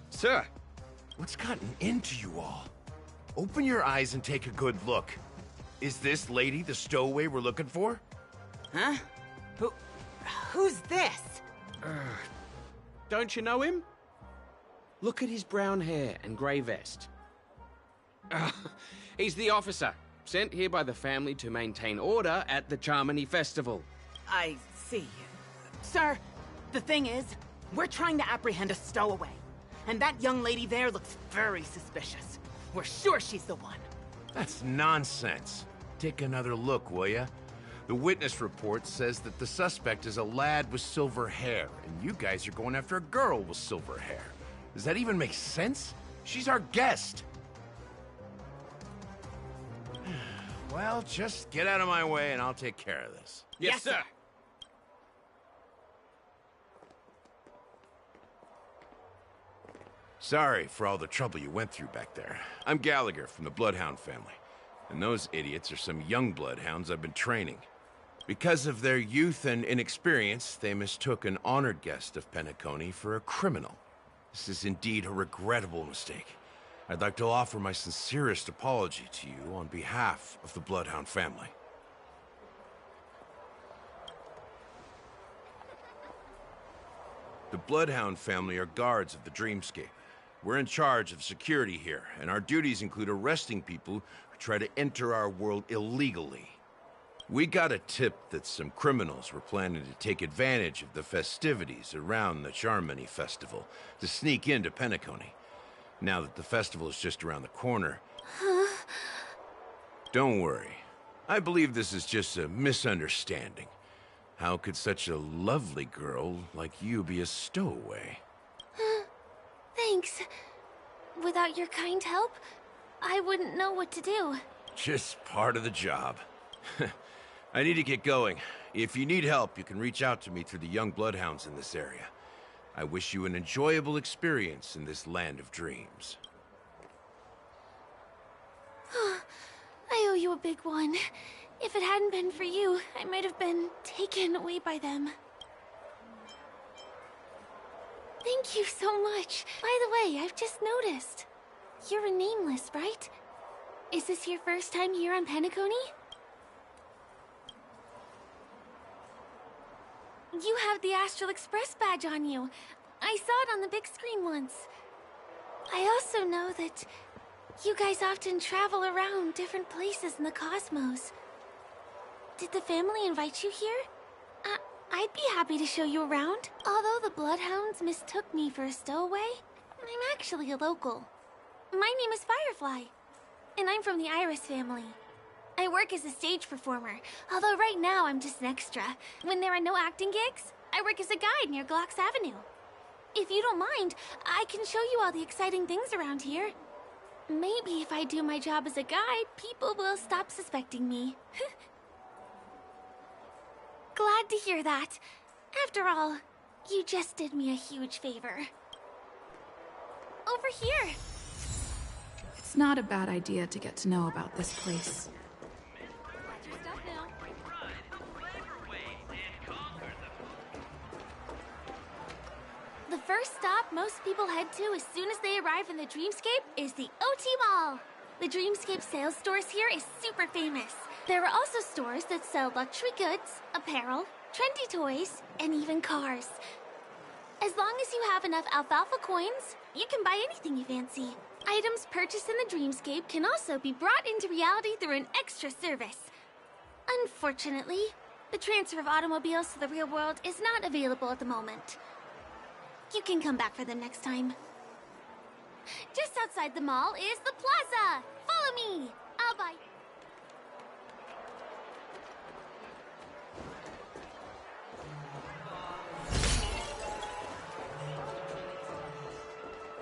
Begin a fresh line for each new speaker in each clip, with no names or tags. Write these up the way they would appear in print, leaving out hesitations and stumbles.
Sir.
What's gotten into you all? Open your eyes and take a good look. Is this lady the stowaway we're looking for?
Huh? Who's this?
Don't you know him? Look at his brown hair and grey vest. He's the officer, sent here by the family to maintain order at the Charmony Festival.
I see. Sir, the thing is, we're trying to apprehend a stowaway. And that young lady there looks very suspicious. We're sure she's the one.
That's nonsense. Take another look, will ya? The witness report says that the suspect is a lad with silver hair, and you guys are going after a girl with silver hair. Does that even make sense? She's our guest. Well, just get out of my way and I'll take care of this.
Yes, sir.
Sorry for all the trouble you went through back there. I'm Gallagher from the Bloodhound family. And those idiots are some young bloodhounds I've been training. Because of their youth and inexperience, they mistook an honored guest of Penacony for a criminal. This is indeed a regrettable mistake. I'd like to offer my sincerest apology to you on behalf of the Bloodhound family. The Bloodhound family are guards of the Dreamscape. We're in charge of security here, and our duties include arresting people who try to enter our world illegally. We got a tip that some criminals were planning to take advantage of the festivities around the Charmony Festival to sneak into Penacony. Now that the festival is just around the corner... Don't worry. I believe this is just a misunderstanding. How could such a lovely girl like you be a stowaway?
Thanks. Without your kind help, I wouldn't know what to do.
Just part of the job. I need to get going. If you need help, you can reach out to me through the young bloodhounds in this area. I wish you an enjoyable experience in this land of dreams.
I owe you a big one. If it hadn't been for you, I might have been taken away by them. Thank you so much. By the way, I've just noticed. You're a nameless, right? Is this your first time here on Penacony? You have the Astral Express badge on you. I saw it on the big screen once. I also know that you guys often travel around different places in the cosmos. Did the family invite you here? I'd be happy to show you around. Although the Bloodhounds mistook me for a stowaway, I'm actually a local. My name is Firefly, and I'm from the Iris family. I work as a stage performer, although right now I'm just an extra. When there are no acting gigs, I work as a guide near Glocks Avenue. If you don't mind, I can show you all the exciting things around here. Maybe if I do my job as a guide, people will stop suspecting me. Glad to hear that. After all, you just did me a huge favor. Over here!
It's not a bad idea to get to know about this place.
The first stop most people head to as soon as they arrive in the Dreamscape is the OT Mall. The Dreamscape sales stores here is super famous. There are also stores that sell luxury goods, apparel, trendy toys, and even cars. As long as you have enough alfalfa coins, you can buy anything you fancy. Items purchased in the Dreamscape can also be brought into reality through an extra service. Unfortunately, the transfer of automobiles to the real world is not available at the moment. You can come back for them next time. Just outside the mall is the plaza! Follow me! I'll buy...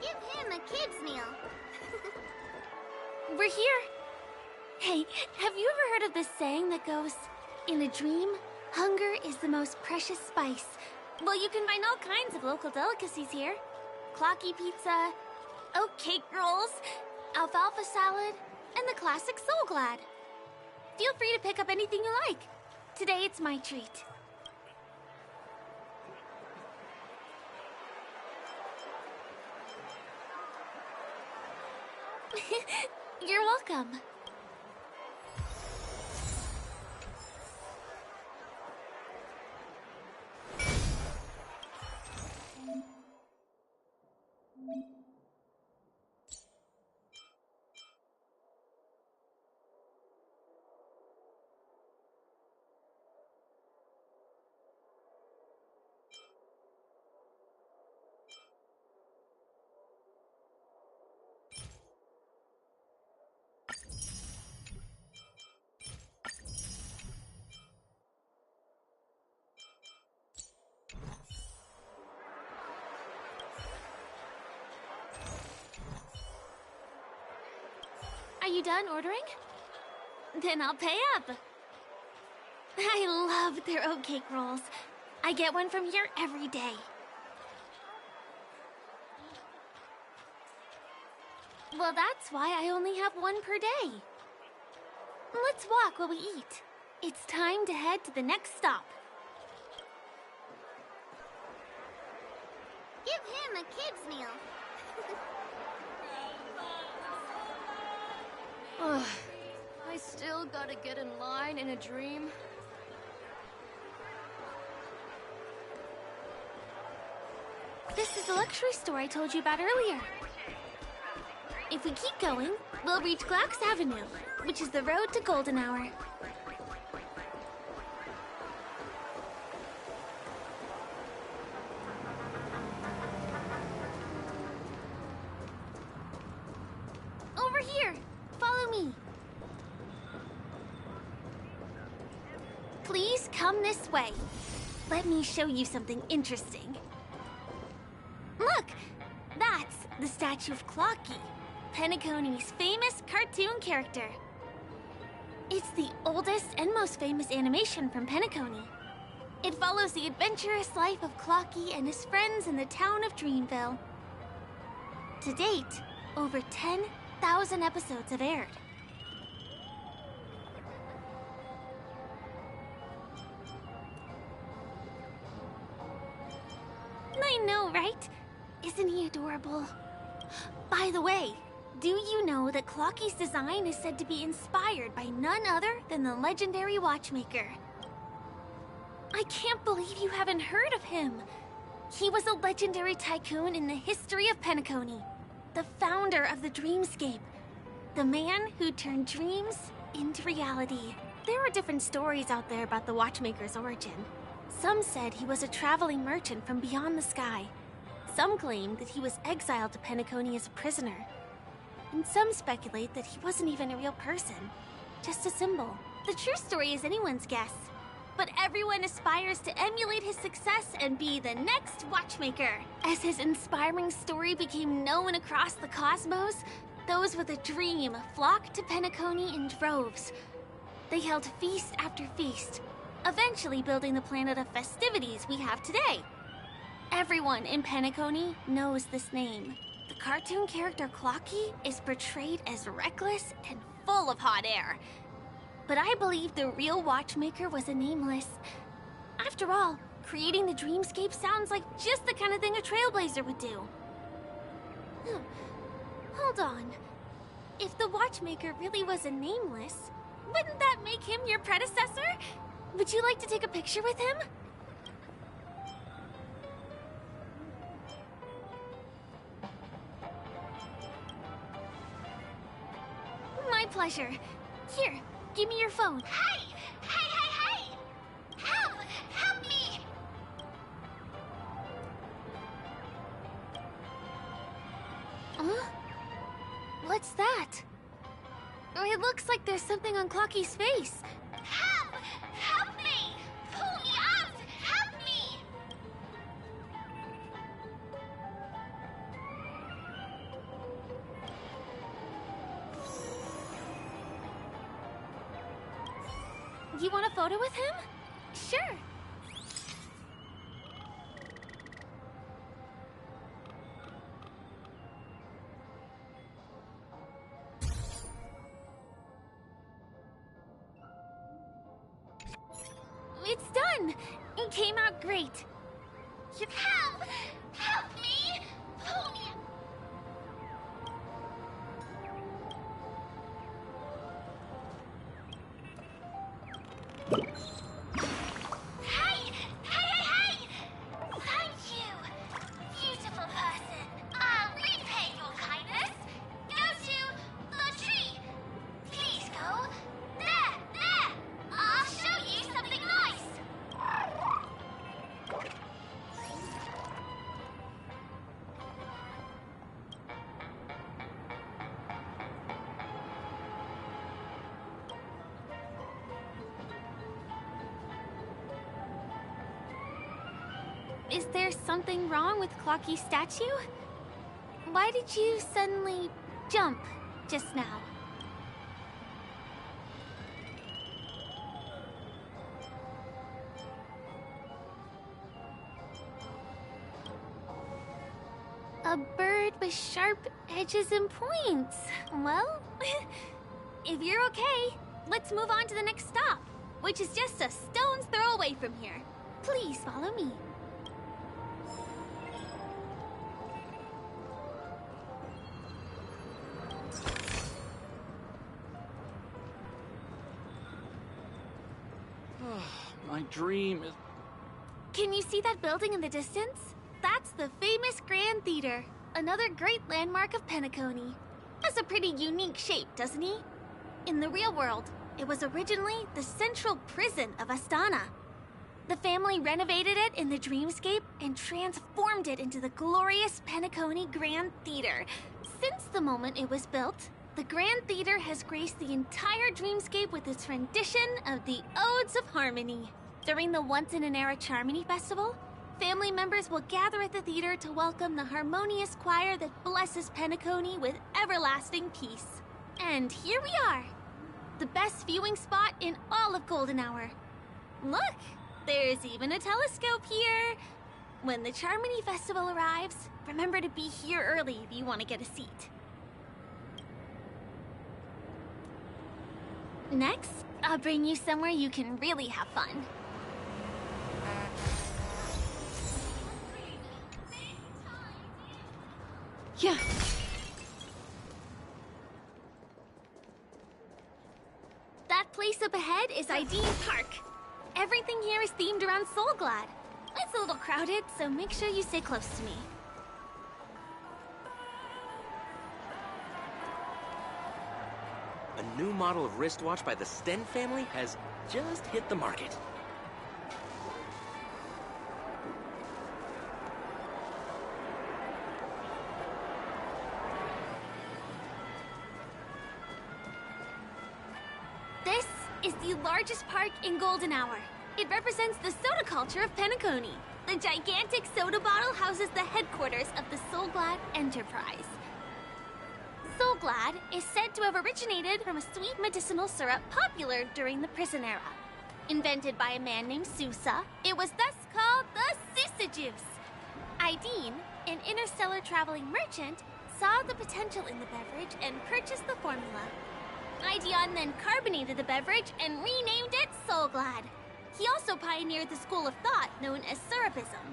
Give him a kid's meal.
We're here. Hey, have you ever heard of this saying that goes, in a dream, hunger is the most precious spice? Well, you can find all kinds of local delicacies here. Clocky pizza, oat cake rolls, alfalfa salad, and the classic Soul Glad. Feel free to pick up anything you like. Today it's my treat. You're welcome. Are you done ordering? Then I'll pay up. I love their oat cake rolls. I get one from here every day. Well, that's why I only have one per day. Let's walk while we eat. It's time to head to the next stop.
Give him a kid's meal.
Ugh, I still gotta get in line in a dream.
This is the luxury store I told you about earlier. If we keep going, we'll reach Glax Avenue, which is the road to Golden Hour. Over here! Follow me! Please come this way. Let me show you something interesting. Look! That's the statue of Clocky, Penacony's famous cartoon character. It's the oldest and most famous animation from Penacony. It follows the adventurous life of Clocky and his friends in the town of Dreamville. To date, over 10,000 episodes have aired. I know, right? Isn't he adorable? By the way, do you know that Clocky's design is said to be inspired by none other than the legendary watchmaker? I can't believe you haven't heard of him. He was a legendary tycoon in the history of Penacony, the founder of the Dreamscape, the man who turned dreams into reality. There are different stories out there about the watchmaker's origin. Some said he was a traveling merchant from beyond the sky. Some claim that he was exiled to Penacony as a prisoner. And some speculate that he wasn't even a real person, just a symbol. The true story is anyone's guess. But everyone aspires to emulate his success and be the next watchmaker. As his inspiring story became known across the cosmos, those with a dream flocked to Penacony in droves. They held feast after feast, eventually building the planet of festivities we have today. Everyone in Penacony knows this name. The cartoon character Clocky is portrayed as reckless and full of hot air. But I believe the real watchmaker was a nameless. After all, creating the dreamscape sounds like just the kind of thing a trailblazer would do. Hold on. If the watchmaker really was a nameless, wouldn't that make him your predecessor? Would you like to take a picture with him? My pleasure. Here, give me your phone.
Hey! Hey, hey, hey! Help! Help me!
Huh? What's that? It looks like there's something on Clocky's face.
Help! Help me! Pull me out! Help me!
You want a photo with him? Sure. It's done! It came out great.
Help! Help me! Pull me
Is there something wrong with Clocky's statue? Why did you suddenly jump just now? A bird with sharp edges and points. Well, if you're okay, let's move on to the next stop, which is just a stone's throw away from here. Please follow me.
My dream is...
Can you see that building in the distance? That's the famous Grand Theater, another great landmark of Penacony. Has a pretty unique shape, doesn't he? In the real world, it was originally the central prison of Astana. The family renovated it in the dreamscape and transformed it into the glorious Penacony Grand Theater. Since the moment it was built, the Grand Theater has graced the entire dreamscape with its rendition of the Odes of Harmony. During the once-in-an-era Charmony Festival, family members will gather at the theater to welcome the harmonious choir that blesses Penacony with everlasting peace. And here we are, the best viewing spot in all of Golden Hour. Look, there's even a telescope here. When the Charmony Festival arrives, remember to be here early if you want to get a seat. Next, I'll bring you somewhere you can really have fun.
Yeah.
That place up ahead is Ideen Park. Everything here is themed around Soulglad. It's a little crowded, so make sure you stay close to me.
A new model of wristwatch by the Sten family has just hit the market.
This is the largest park in Golden Hour. It represents the soda culture of Penacony. The gigantic soda bottle houses the headquarters of the Soulglad Enterprise. Soulglad is said to have originated from a sweet medicinal syrup popular during the prison era. Invented by a man named Sousa, it was thus called the Sousa Juice. Ideen, an interstellar traveling merchant, saw the potential in the beverage and purchased the formula. Ideon then carbonated the beverage and renamed it Soulglad. He also pioneered the school of thought known as Syrupism,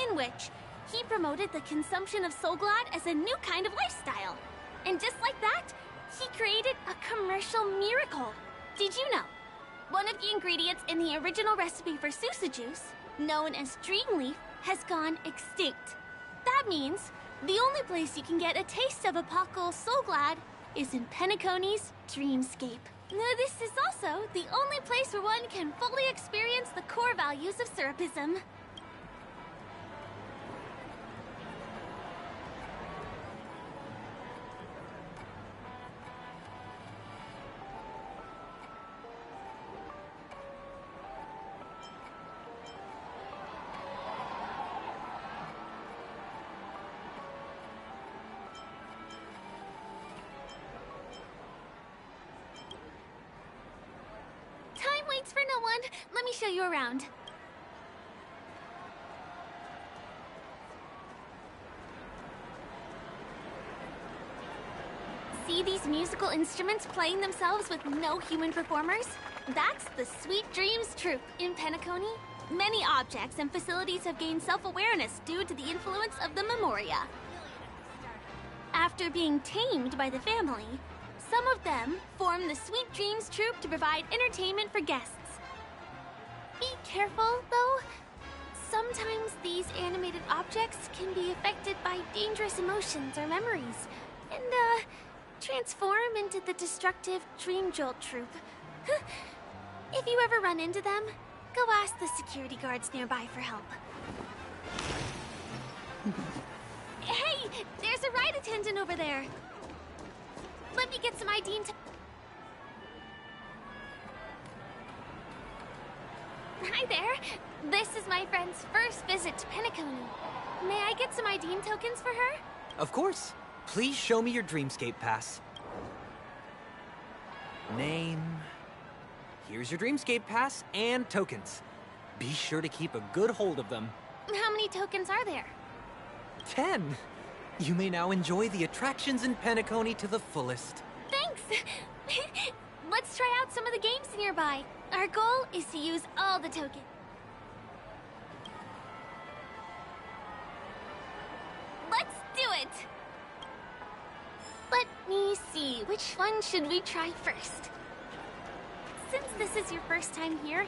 in which he promoted the consumption of Soulglad as a new kind of lifestyle. And just like that, he created a commercial miracle. Did you know? One of the ingredients in the original recipe for Sousa Juice, known as Dreamleaf, has gone extinct. That means the only place you can get a taste of Apocal Soulglad is in Penacony's dreamscape. This is also the only place where one can fully experience the core values of Syrupism. Waits for no one. Let me show you around. See these musical instruments playing themselves with no human performers? That's the Sweet Dreams Troupe in Penacony. Many objects and facilities have gained self-awareness due to the influence of the Memoria. After being tamed by the family, some of them form the Sweet Dreams Troupe to provide entertainment for guests. Be careful, though. Sometimes these animated objects can be affected by dangerous emotions or memories, and, transform into the destructive Dream Jolt Troupe. If you ever run into them, go ask the security guards nearby for help. Hey, there's a ride attendant over there. Let me get some ID and Hi there. This is my friend's first visit to Penacony. May I get some ID tokens for her?
Of course. Please show me your Dreamscape pass. Name. Here's your Dreamscape pass and tokens. Be sure to keep a good hold of them.
How many tokens are there?
10. You may now enjoy the attractions in Penacony to the fullest.
Thanks! Let's try out some of the games nearby. Our goal is to use all the tokens. Let's do it! Let me see, which one should we try first? Since this is your first time here,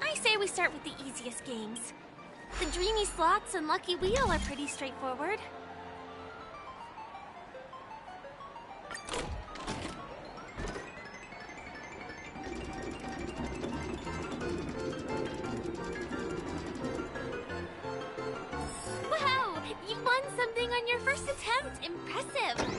I say we start with the easiest games. The Dreamy Slots and Lucky Wheel are pretty straightforward. Wow! You won something on your first attempt! Impressive!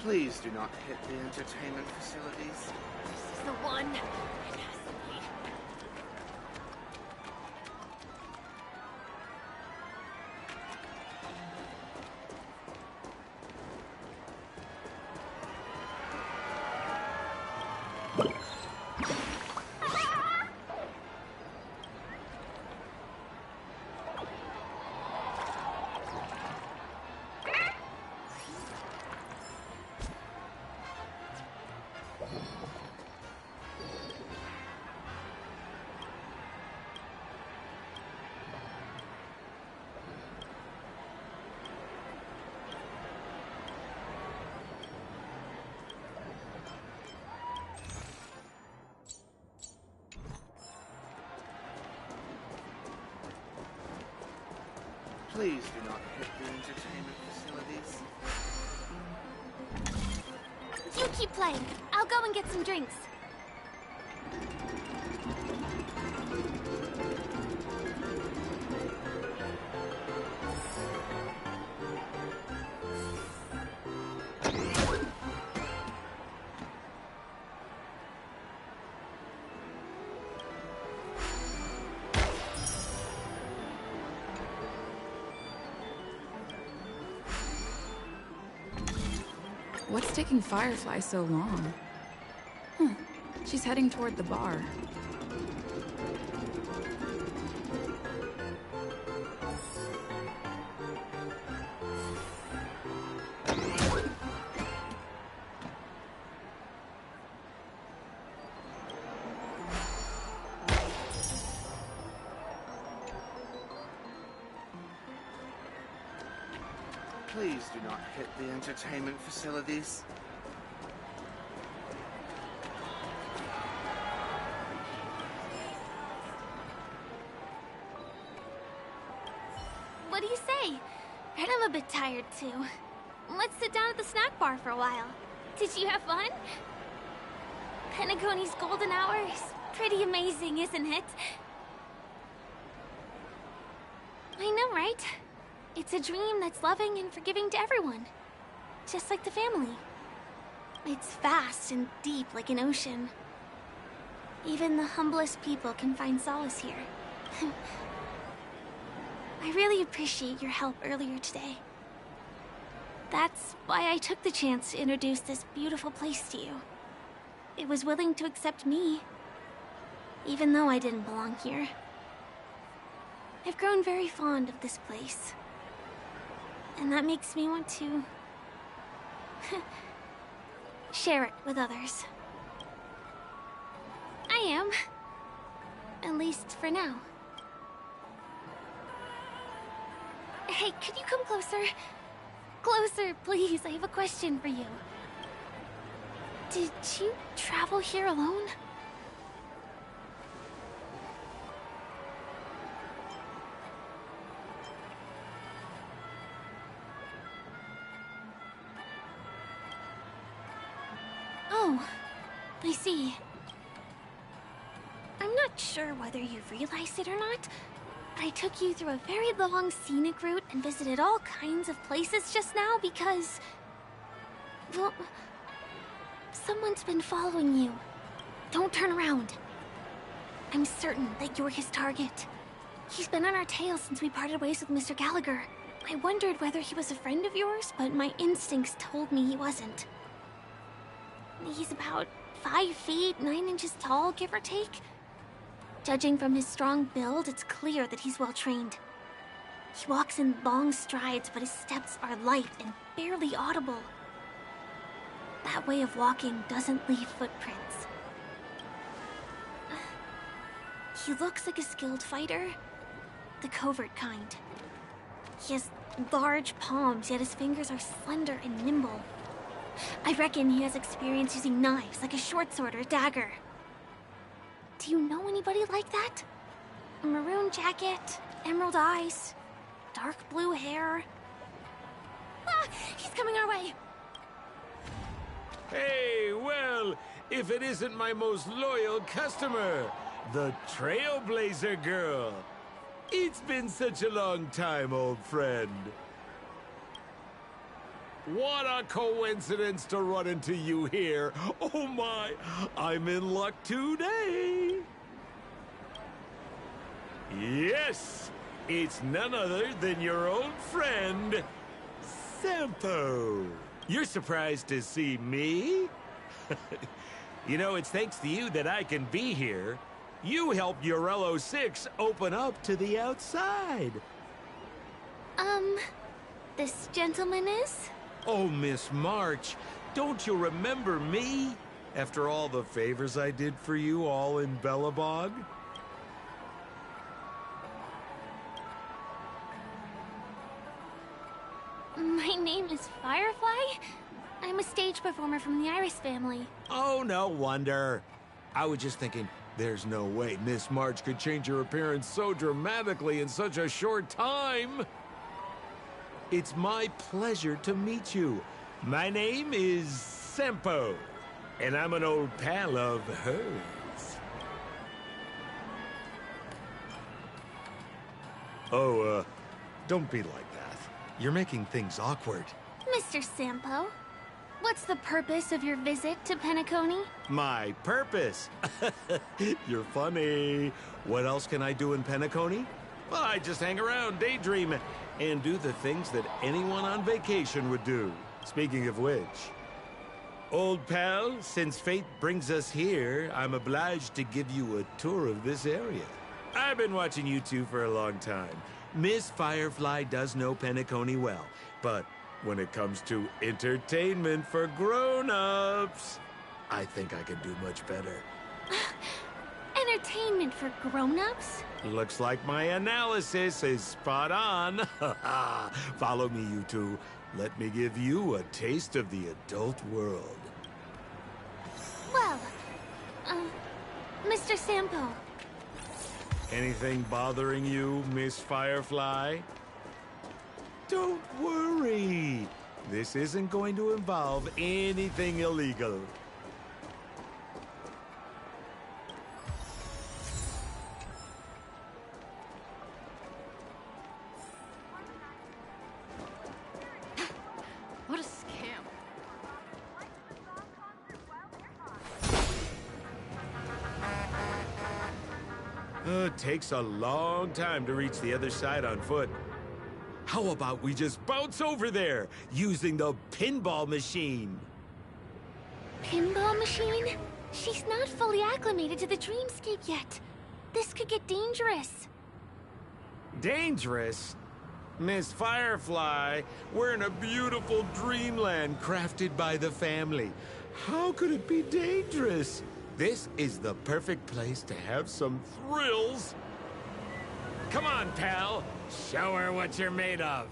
Please do not hit the entertainment facilities.
This is the one. It has to be.
Please do not hit the entertainment facilities.
You keep playing. I'll go and get some drinks.
What's taking Firefly so long? Huh. She's heading toward the bar.
Please do not hit the entertainment facilities.
What do you say? I'm a bit tired too. Let's sit down at the snack bar for a while. Did you have fun? Penacony's golden hour is pretty amazing, isn't it? I know, right? It's a dream that's loving and forgiving to everyone. Just like the family. It's vast and deep like an ocean. Even the humblest people can find solace here. I really appreciate your help earlier today. That's why I took the chance to introduce this beautiful place to you. It was willing to accept me, even though I didn't belong here. I've grown very fond of this place. And that makes me want to share it with others. I am. At least for now. Hey, could you come closer? Closer, please. I have a question for you. Did you travel here alone? Oh, I see. I'm not sure whether you realized it or not, but I took you through a very long scenic route and visited all kinds of places just now because... well, someone's been following you. Don't turn around. I'm certain that you're his target. He's been on our tail since we parted ways with Mr. Gallagher. I wondered whether he was a friend of yours, but my instincts told me he wasn't. He's about 5 feet, 9 inches tall, give or take. Judging from his strong build, it's clear that he's well trained. He walks in long strides, but his steps are light and barely audible. That way of walking doesn't leave footprints. He looks like a skilled fighter, the covert kind. He has large palms, yet his fingers are slender and nimble. I reckon he has experience using knives, like a short sword or a dagger. Do you know anybody like that? A maroon jacket, emerald eyes, dark blue hair. Ah! He's coming our way!
Hey, well, if it isn't my most loyal customer, the Trailblazer Girl. It's been such a long time, old friend. What a coincidence to run into you here. Oh my, I'm in luck today. Yes, it's none other than your old friend, Sampo. You're surprised to see me? You know, it's thanks to you that I can be here. You helped Urello 6 open up to the outside.
This gentleman is?
Oh, Miss March, don't you remember me? After all the favors I did for you all in Bellabog?
My name is Firefly. I'm a stage performer from the Iris family.
Oh, no wonder. I was just thinking, there's no way Miss March could change her appearance so dramatically in such a short time. It's my pleasure to meet you. My name is Sampo, and I'm an old pal of hers. Oh, don't be like that. You're making things awkward.
Mr. Sampo, what's the purpose of your visit to Penacony?
My purpose? You're funny. What else can I do in Penacony? Well, I just hang around, daydream, and do the things that anyone on vacation would do. Speaking of which, old pal, since fate brings us here, I'm obliged to give you a tour of this area. I've been watching you two for a long time. Miss Firefly does know Penacony well, but when it comes to entertainment for grown-ups, I think I can do much better.
Entertainment for grown-ups?
Looks like my analysis is spot on. Follow me, you two. Let me give you a taste of the adult world.
Well, Mr. Sampo.
Anything bothering you, Miss Firefly? Don't worry. This isn't going to involve anything illegal.
What a scam.
It takes a long time to reach the other side on foot. How about we just bounce over there using the pinball machine?
Pinball machine? She's not fully acclimated to the dreamscape yet. This could get dangerous.
Dangerous? Miss Firefly, we're in a beautiful dreamland crafted by the family. How could it be dangerous? This is the perfect place to have some thrills. Come on, pal. Show her what you're made of.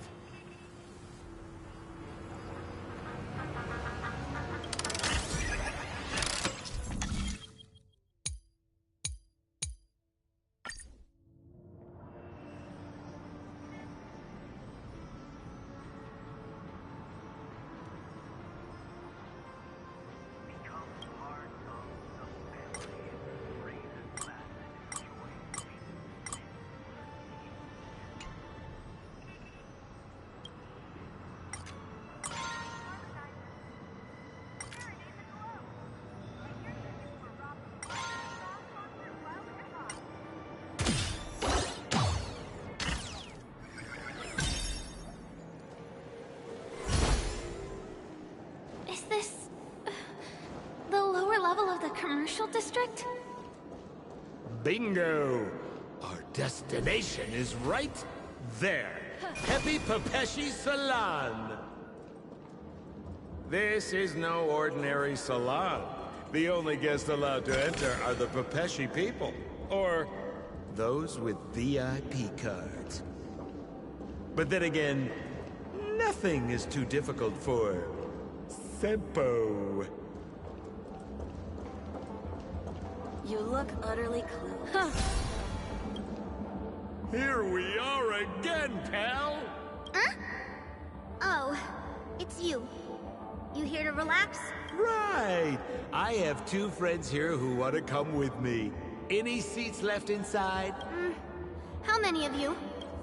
this... the lower level of the commercial district?
Bingo! Our destination is right there. Happy Papeshi Salon. This is no ordinary salon. The only guests allowed to enter are the Papeshi people, or those with VIP cards. But then again, nothing is too difficult for Senpo.
You look utterly clueless.
Huh.
Here we are again, pal!
Huh? Oh, it's you. You here to relax?
Right! I have 2 friends here who want to come with me. Any seats left inside?
How many of you?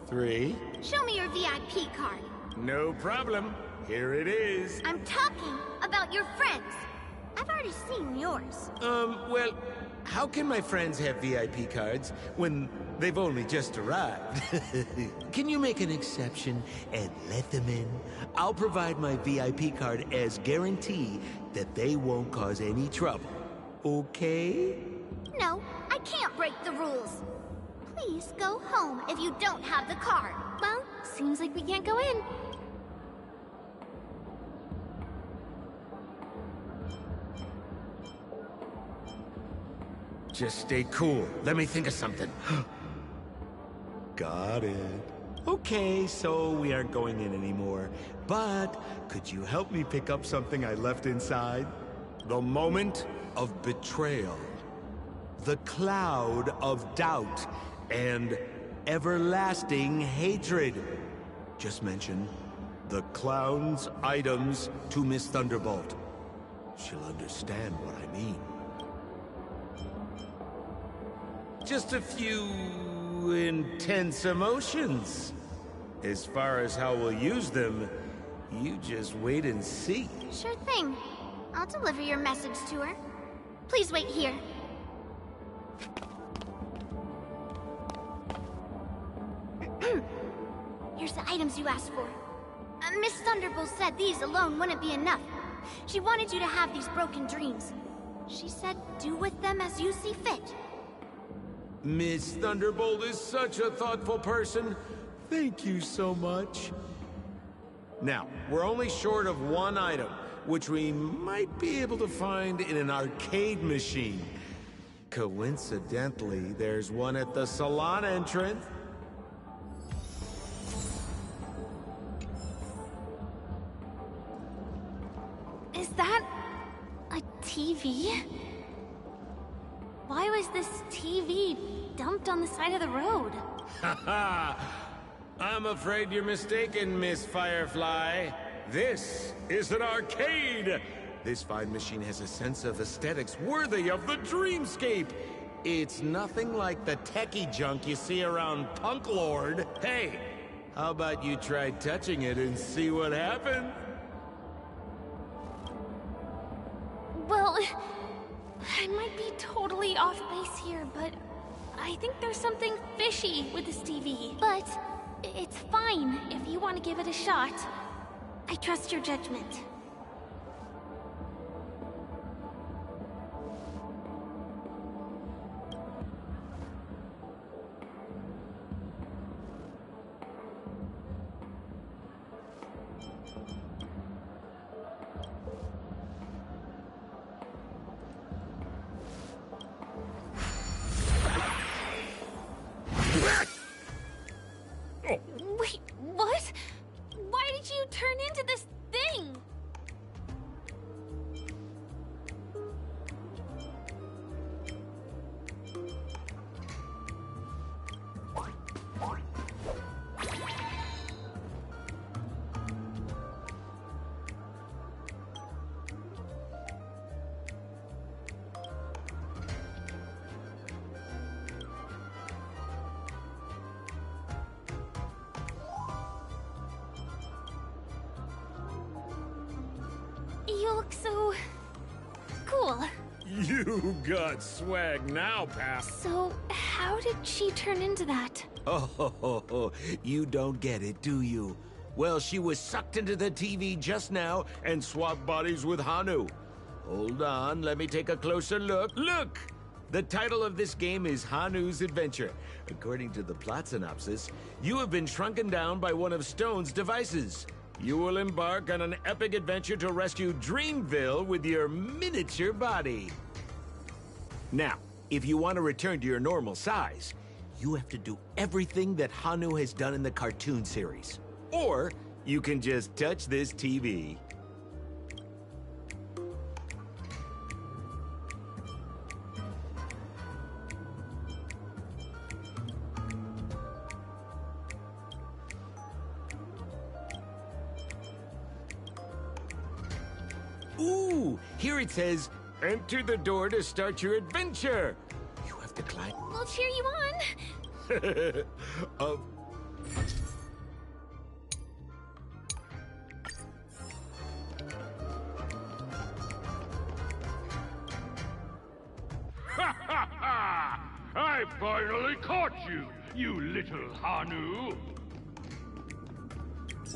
3.
Show me your VIP card.
No problem. Here it is.
I'm talking about your friends. I've already seen yours.
Well, how can my friends have VIP cards when they've only just arrived? Can you make an exception and let them in? I'll provide my VIP card as guarantee that they won't cause any trouble. Okay?
No, I can't break the rules. Please go home if you don't have the card.
Well, seems like we can't go in.
Just stay cool. Let me think of something. Got it. Okay, so we aren't going in anymore. But could you help me pick up something I left inside? The moment of betrayal. The cloud of doubt. And everlasting hatred. Just mention the clown's items to Miss Thunderbolt. She'll understand what I mean. Just a few intense emotions. As far as how we'll use them, you just wait and see.
Sure thing. I'll deliver your message to her. Please wait here. Here's the items you asked for. Miss Thunderbolt said these alone wouldn't be enough. She wanted you to have these broken dreams. She said do with them as you see fit.
Miss Thunderbolt is such a thoughtful person. Thank you so much. Now, we're only short of 1 item, which we might be able to find in an arcade machine. Coincidentally, there's one at the salon entrance.
Is that a TV? Why was this TV dumped on the side of the road?
Haha! I'm afraid you're mistaken, Miss Firefly. This is an arcade! This fine machine has a sense of aesthetics worthy of the dreamscape. It's nothing like the techie junk you see around Punk Lord. Hey, how about you try touching it and see what happens?
Well, I might be totally off base here, but I think there's something fishy with this TV. But it's fine if you want to give it a shot. I trust your judgment. Wait, what? Why did you turn into this thing? You look so... cool.
You got swag now, pal.
So, how did she turn into that?
Oh, you don't get it, do you? Well, she was sucked into the TV just now and swapped bodies with Hanu. Hold on, let me take a closer look. Look! The title of this game is Hanu's Adventure. According to the plot synopsis, you have been shrunken down by one of Stone's devices. You will embark on an epic adventure to rescue Dreamville with your miniature body. Now, if you want to return to your normal size, you have to do everything that Hanu has done in the cartoon series. Or you can just touch this TV. Ooh, here it says, enter the door to start your adventure. You have to climb.
We'll cheer you on.
I finally caught you, you little Hanu.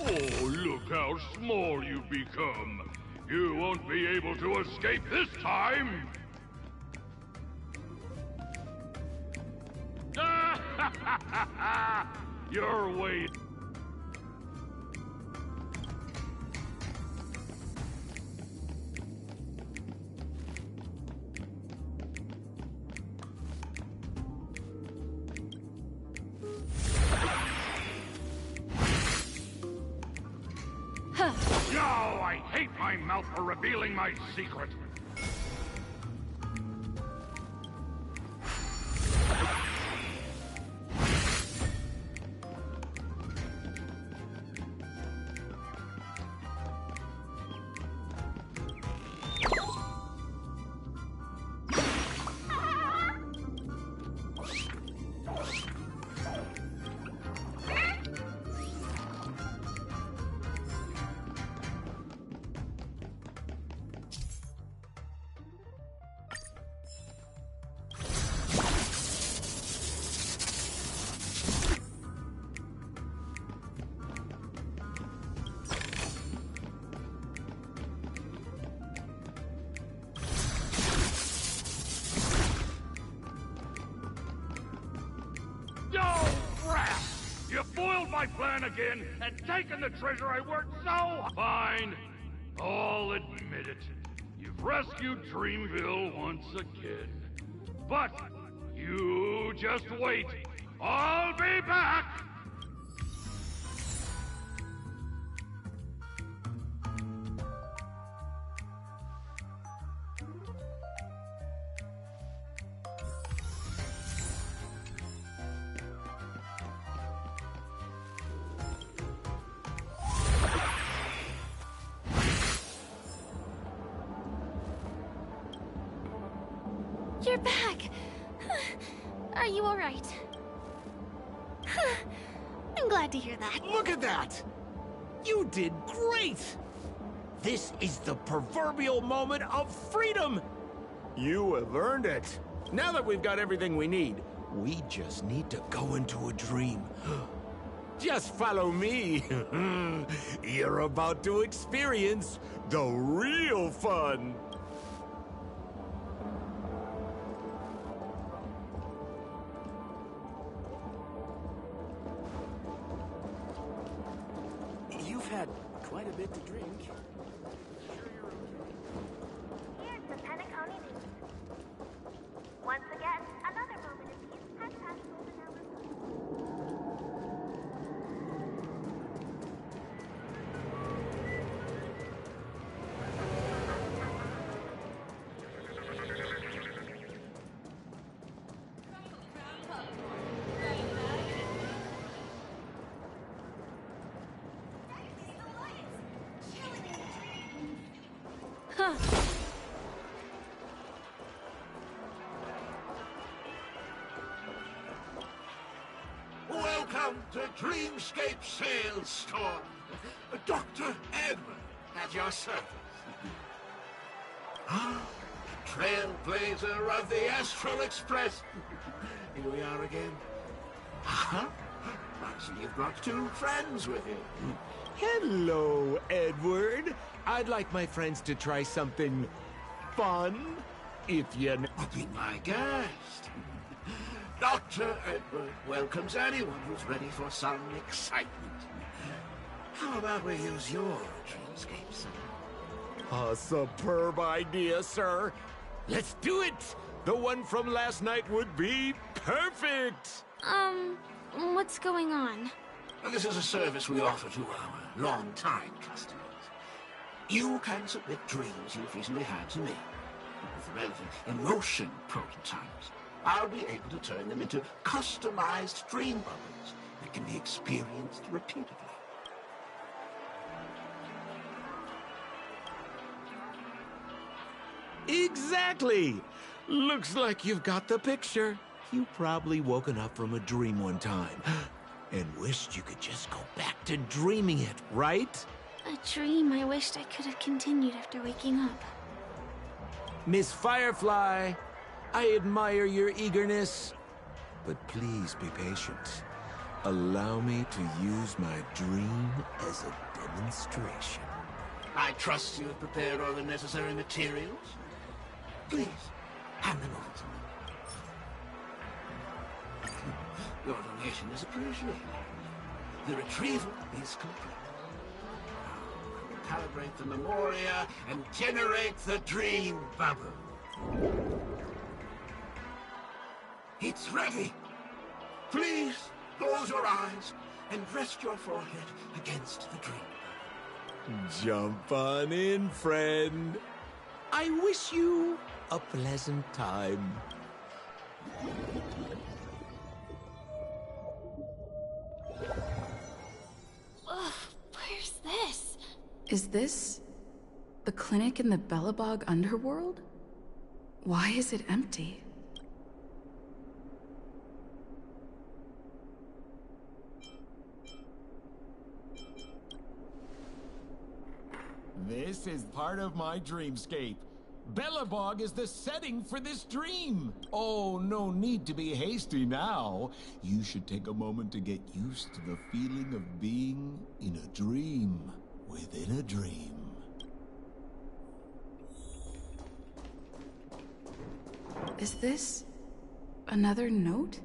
Oh, look how small you've become. You won't be able to escape this time! Your way... Oh, I hate my mouth for revealing my secret. You foiled my plan again and taken the treasure I worked so... Fine. I'll admit it. You've rescued Dreamville once again. But you just wait. I'll be back!
You're back. Are you all right? I'm glad to hear that.
Look at that! You did great! This is the proverbial moment of freedom! You have earned it. Now that we've got everything we need, we just need to go into a dream. Just follow me. You're about to experience the real fun.
You've had quite a bit to drink.
Here's the Penacony News. Once again, another moment of peace has passed over our...
Huh.
Welcome to Dreamscape Sales Store. Dr. Edward at your service. Trailblazer of the Astral Express. Here we are again. I see you've brought two friends with you.
Hello, Edward. I'd like my friends to try something fun, if you know.
Be my guest. Dr. Edward welcomes anyone who's ready for some excitement. How about we use your dreamscape, sir?
A superb idea, sir. Let's do it! The one from last night would be perfect!
What's going on?
This is a service we offer to our long-time customers. You can submit dreams you've recently had to me. With the relevant emotion prototypes, I'll be able to turn them into customized dream bubbles that can be experienced repeatedly.
Exactly! Looks like you've got the picture. You've probably woken up from a dream one time and wished you could just go back to dreaming it, right?
A dream I wished I could have continued after waking up.
Miss Firefly, I admire your eagerness, but please be patient. Allow me to use my dream as a demonstration.
I trust you have prepared all the necessary materials. Please, hand them over to me. Your donation is appreciated. The retrieval is complete. Now, calibrate the memoria and generate the dream bubble. It's ready. Please, close your eyes and rest your forehead against the dream.
Jump on in, friend. I wish you a pleasant time.
Ugh, where's this?
Is this the clinic in the Bellabog underworld? Why is it empty?
This is part of my dreamscape. Bellabog is the setting for this dream. Oh, no need to be hasty now. You should take a moment to get used to the feeling of being in a dream within a dream.
Is this another note?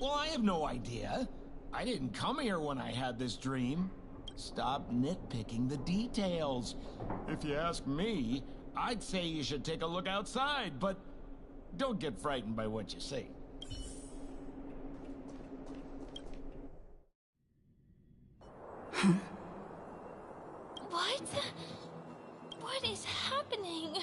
Well, I have no idea. I didn't come here when I had this dream. Stop nitpicking the details. If you ask me, I'd say you should take a look outside, but don't get frightened by what you see.
What? What is happening?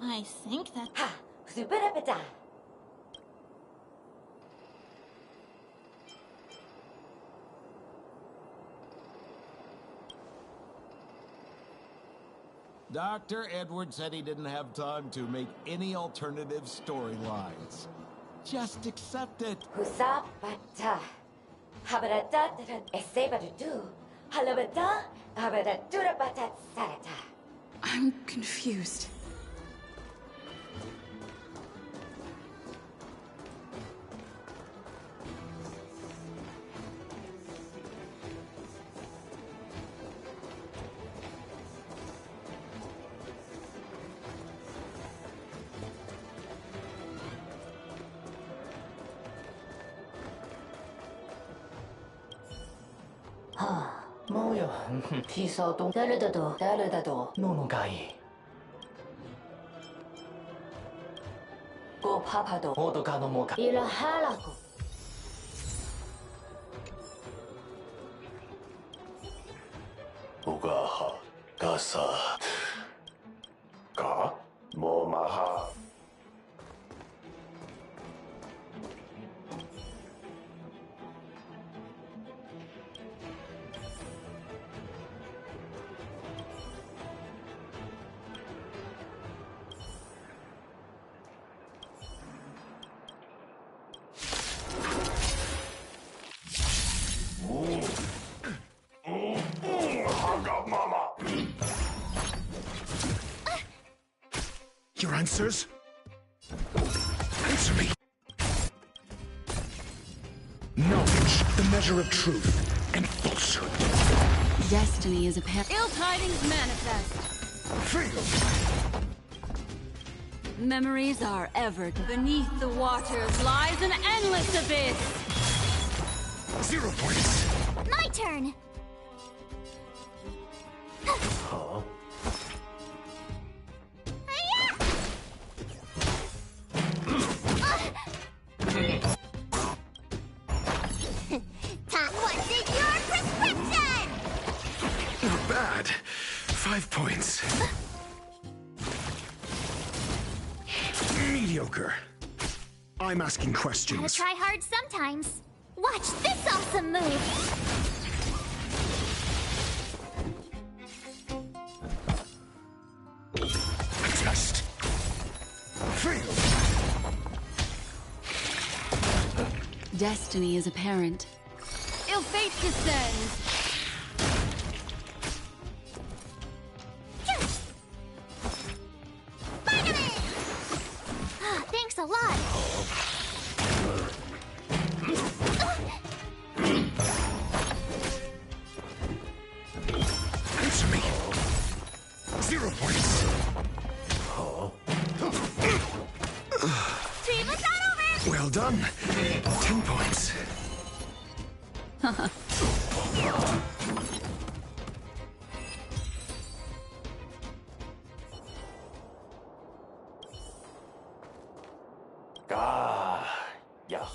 I think that...
Dr. Edward said he didn't have time to make any alternative storylines. Just accept it.
I'm confused.
뭐요? 피서동 다르다도 노노가이 꼬파파도 모두가 노모가 일하라고
우가하 가사 가 모마하
Your answers? Answer me! Knowledge, the measure of truth and falsehood.
Destiny is a pair. Ill tidings manifest.
Fail!
Memories are ever. Beneath the waters lies an endless abyss.
0 points.
My turn!
Huh?
Tom wanted your prescription!
Not bad. 5 points. Mediocre. I'm asking
Gotta
questions.
try hard sometimes. Watch this awesome move!
Test. Fail.
Destiny is apparent. Ill fate descends.
Thanks a lot.
Answer me. 0 points.
Team is not over!
Well done. 10 points.
야.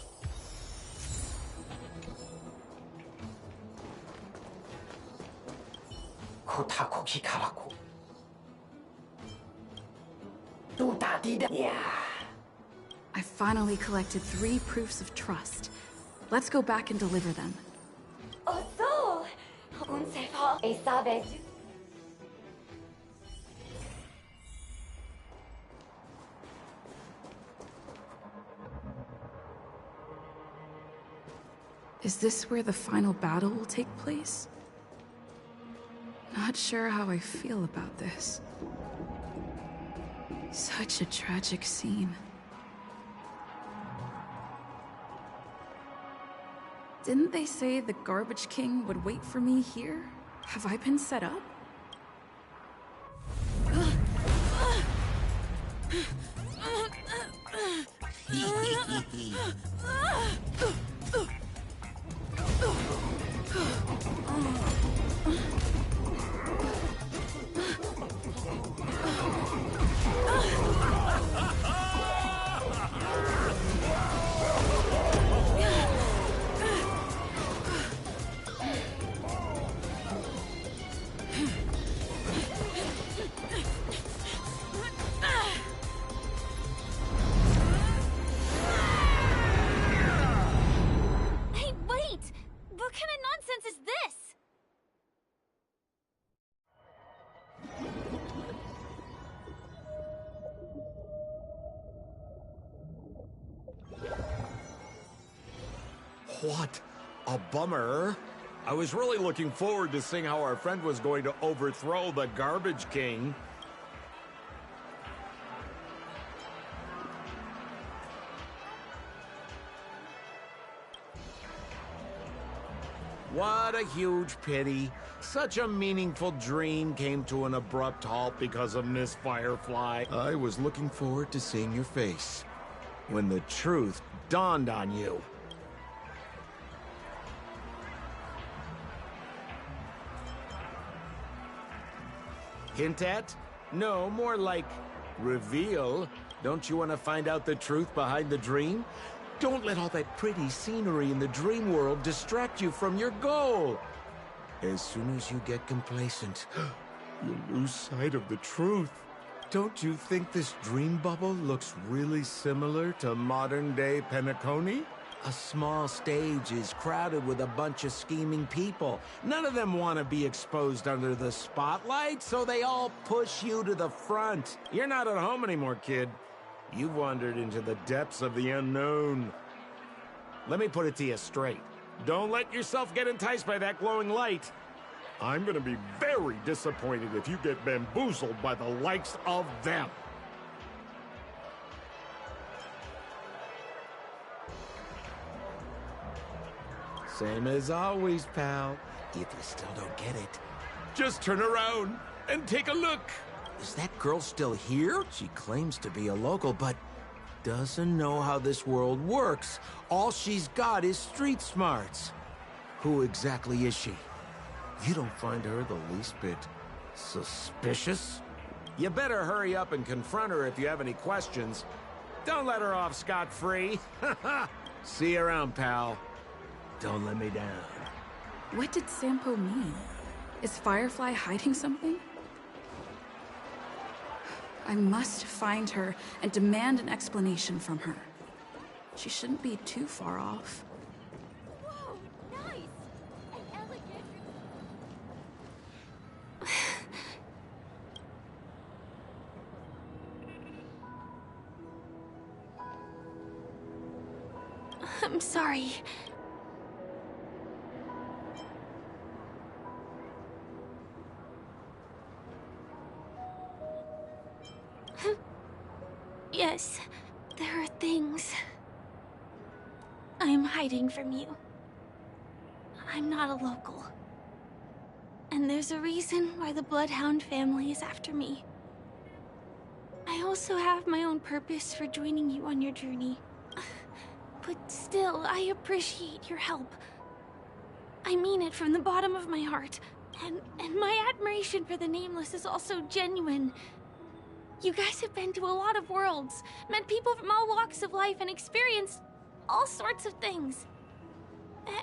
코타코키 가라고 뚜다디다 야
I finally collected 3 proofs of trust. Let's go back and deliver them.
어서 온세서 에사베주.
Is this where the final battle will take place? Not sure how I feel about this. Such a tragic scene. Didn't they say the Garbage King would wait for me here? Have I been set up?
Hey, wait! What kind of nonsense is this?
What A bummer. I was really looking forward to seeing how our friend was going to overthrow the Garbage King. What a huge pity. Such a meaningful dream came to an abrupt halt because of Miss Firefly. I was looking forward to seeing your face when the truth dawned on you. Hint at? No, more like reveal. Don't you want to find out the truth behind the dream? Don't let all that pretty scenery in the dream world distract you from your goal. As soon as you get complacent, you lose sight of the truth. Don't you think this dream bubble looks really similar to modern-day Penacony? A small stage is crowded with a bunch of scheming people. None of them want to be exposed under the spotlight, so they all push you to the front. You're not at home anymore, kid. You've wandered into the depths of the unknown. Let me put it to you straight. Don't let yourself get enticed by that glowing light. I'm gonna be very disappointed if you get bamboozled by the likes of them. Same as always, pal. If you still don't get it, just turn around and take a look. Is that girl still here? She claims to be a local, but doesn't know how this world works. All she's got is street smarts. Who exactly is she? You don't find her the least bit suspicious? You better hurry up and confront her if you have any questions. Don't let her off scot-free. See you around, pal. Don't let me down.
What did Sampo mean? Is Firefly hiding something? I must find her and demand an explanation from her. She shouldn't be too far off.
Whoa, nice! And elegant. I'm sorry. Yes, there are things I'm hiding from you. I'm not a local. And there's a reason why the Bloodhound family is after me. I also have my own purpose for joining you on your journey. But still, I appreciate your help. I mean it from the bottom of my heart. And my admiration for the Nameless is also genuine. You guys have been to a lot of worlds, met people from all walks of life, and experienced all sorts of things.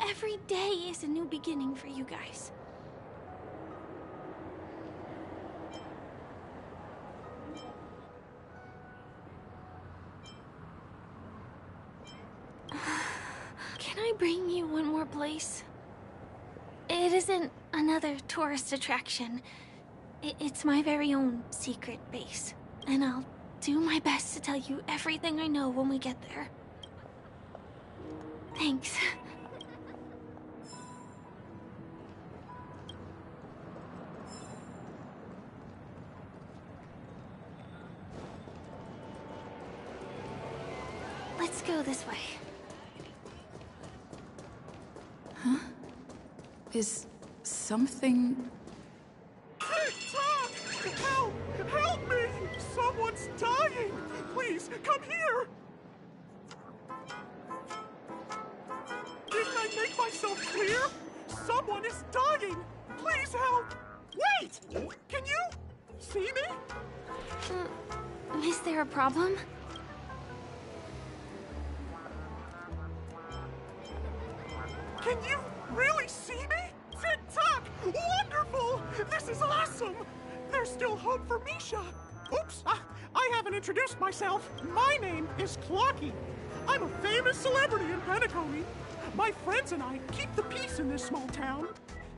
Every day is a new beginning for you guys. Can I bring you one more place? It isn't another tourist attraction. It's my very own secret base. And I'll do my best to tell you everything I know when we get there. Thanks. Let's go this way.
Huh? Is something...
Tick-tock! Help! Help me! Someone's dying! Please, come here! Didn't I make myself clear? Someone is dying! Please help! Wait! Can you see me?
Is there a problem?
Can you really see me? Tick-tock! Wonderful! This is awesome! There's still hope for Misha. Oops, I haven't introduced myself. My name is Clocky. I'm a famous celebrity in Penacony. My friends and I keep the peace in this small town.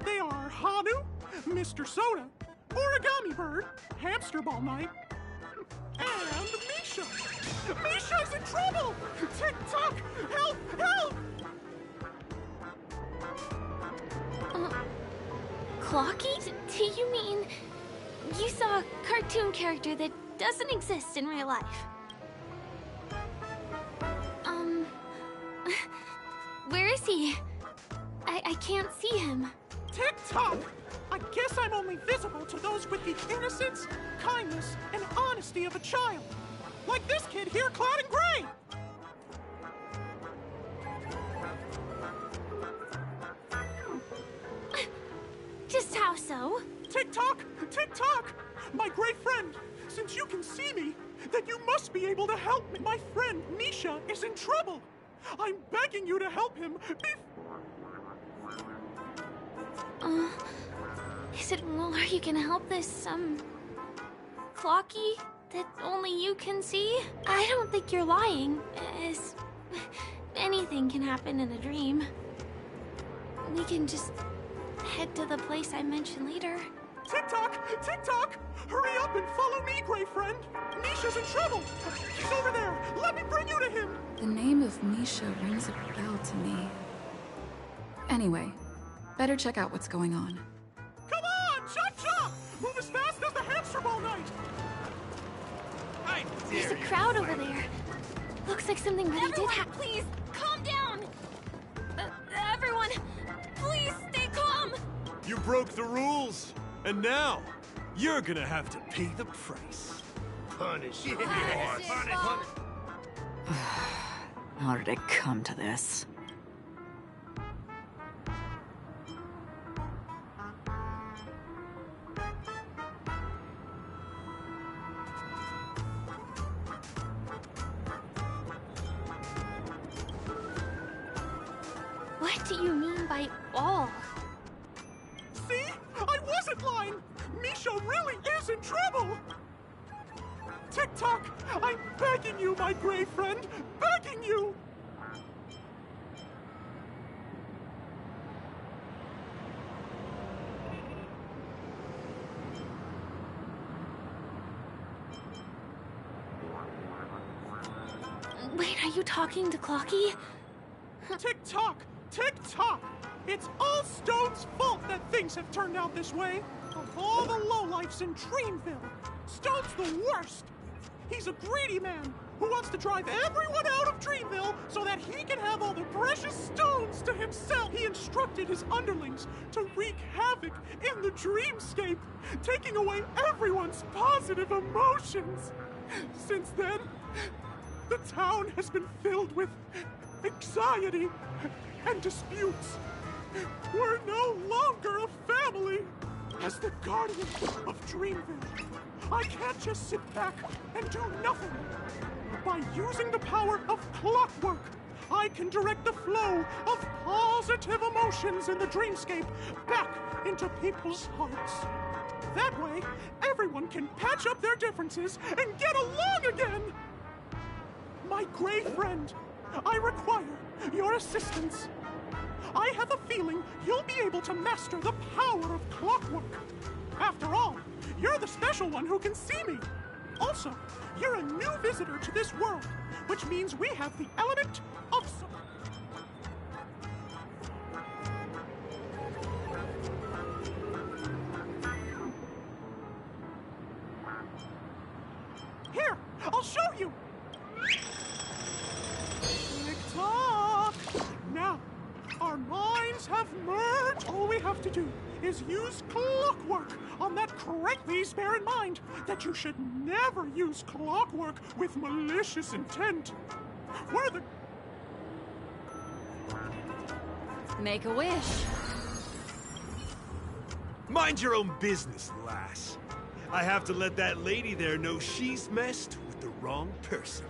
They are Hanu, Mr. Soda, Origami Bird, Hamster Ball Night, and Misha. Misha's in trouble! Tick-tock! Help! Help!
Clocky? Do you mean you saw a cartoon character that doesn't exist in real life? Where is he? I can't see him.
Tick-tock! I guess I'm only visible to those with the innocence, kindness, and honesty of a child. Like this kid here clad in gray!
Just how so?
Tick-tock! Tick-tock! My great friend, since you can see me, then you must be able to help me. My friend, Misha, is in trouble. I'm begging you to help him.
Well, are you gonna help this, Clocky that only you can see? I don't think you're lying, as anything can happen in a dream. We can just head to the place I mentioned later.
Tick-tock! Tick-tock! Hurry up and follow me, gray friend! Misha's in trouble! He's over there! Let me bring you to him!
The name of Misha rings a bell to me. Anyway, better check out what's going on.
Come on! Chop-chop! Move as fast as the hamster ball night!
There's a crowd over there. Looks like something really did happen.
Please, calm down! Everyone, please stay calm!
You broke the rules, and now you're gonna have to pay the price.
Punish.
How did it come to this?
What do you mean by all?
See? I wasn't lying! Misha really is in trouble! Tick-tock! I'm begging you, my gray friend! Begging you!
Wait, are you talking to Clocky?
Tick-tock! Tick-tock! It's all Stone's fault that things have turned out this way! Of all the lowlifes in Dreamville, Stone's the worst! He's a greedy man who wants to drive everyone out of Dreamville so that he can have all the precious stones to himself. He instructed his underlings to wreak havoc in the dreamscape, taking away everyone's positive emotions. Since then, the town has been filled with anxiety and disputes. We're no longer a family. As the guardian of Dreamville, I can't just sit back and do nothing. By using the power of clockwork, I can direct the flow of positive emotions in the dreamscape back into people's hearts. That way, everyone can patch up their differences and get along again. My gray friend, I require your assistance. I have a feeling you'll be able to master the power of clockwork. After all, you're the special one who can see me. Also, you're a new visitor to this world, which means we have the element of Here, I'll show you. Tick-tock. Now, our minds have merged. All we have to do is use clockwork on that crate. Please bear in mind that you should never use clockwork with malicious intent. We're the...
Make a wish.
Mind your own business, lass. I have to let that lady there know she's messed with the wrong person.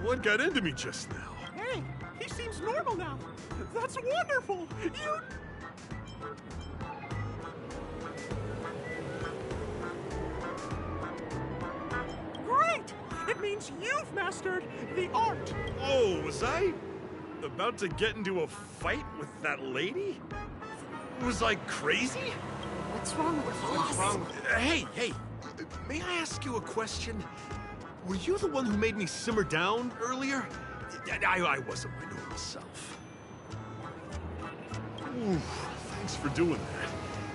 What got into me just now?
Hey, he seems normal now. That's wonderful. You... Great! It means you've mastered the art.
Oh, was I about to get into a fight with that lady? Was I crazy?
What's wrong with us?
Hey, may I ask you a question? Were you the one who made me simmer down earlier? I wasn't my normal self. Ooh, thanks for doing that.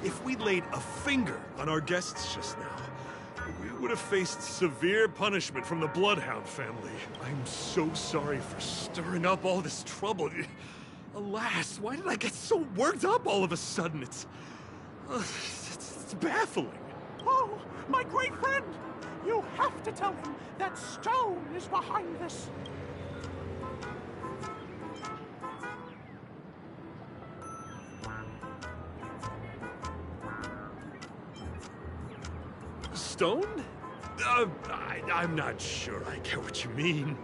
If we'd laid a finger on our guests just now, we would have faced severe punishment from the Bloodhound family. I'm so sorry for stirring up all this trouble. Alas, why did I get so worked up all of a sudden? It's baffling.
Oh, my great friend! You have to tell him that Stone is behind this.
Stone? I'm not sure I get what you mean.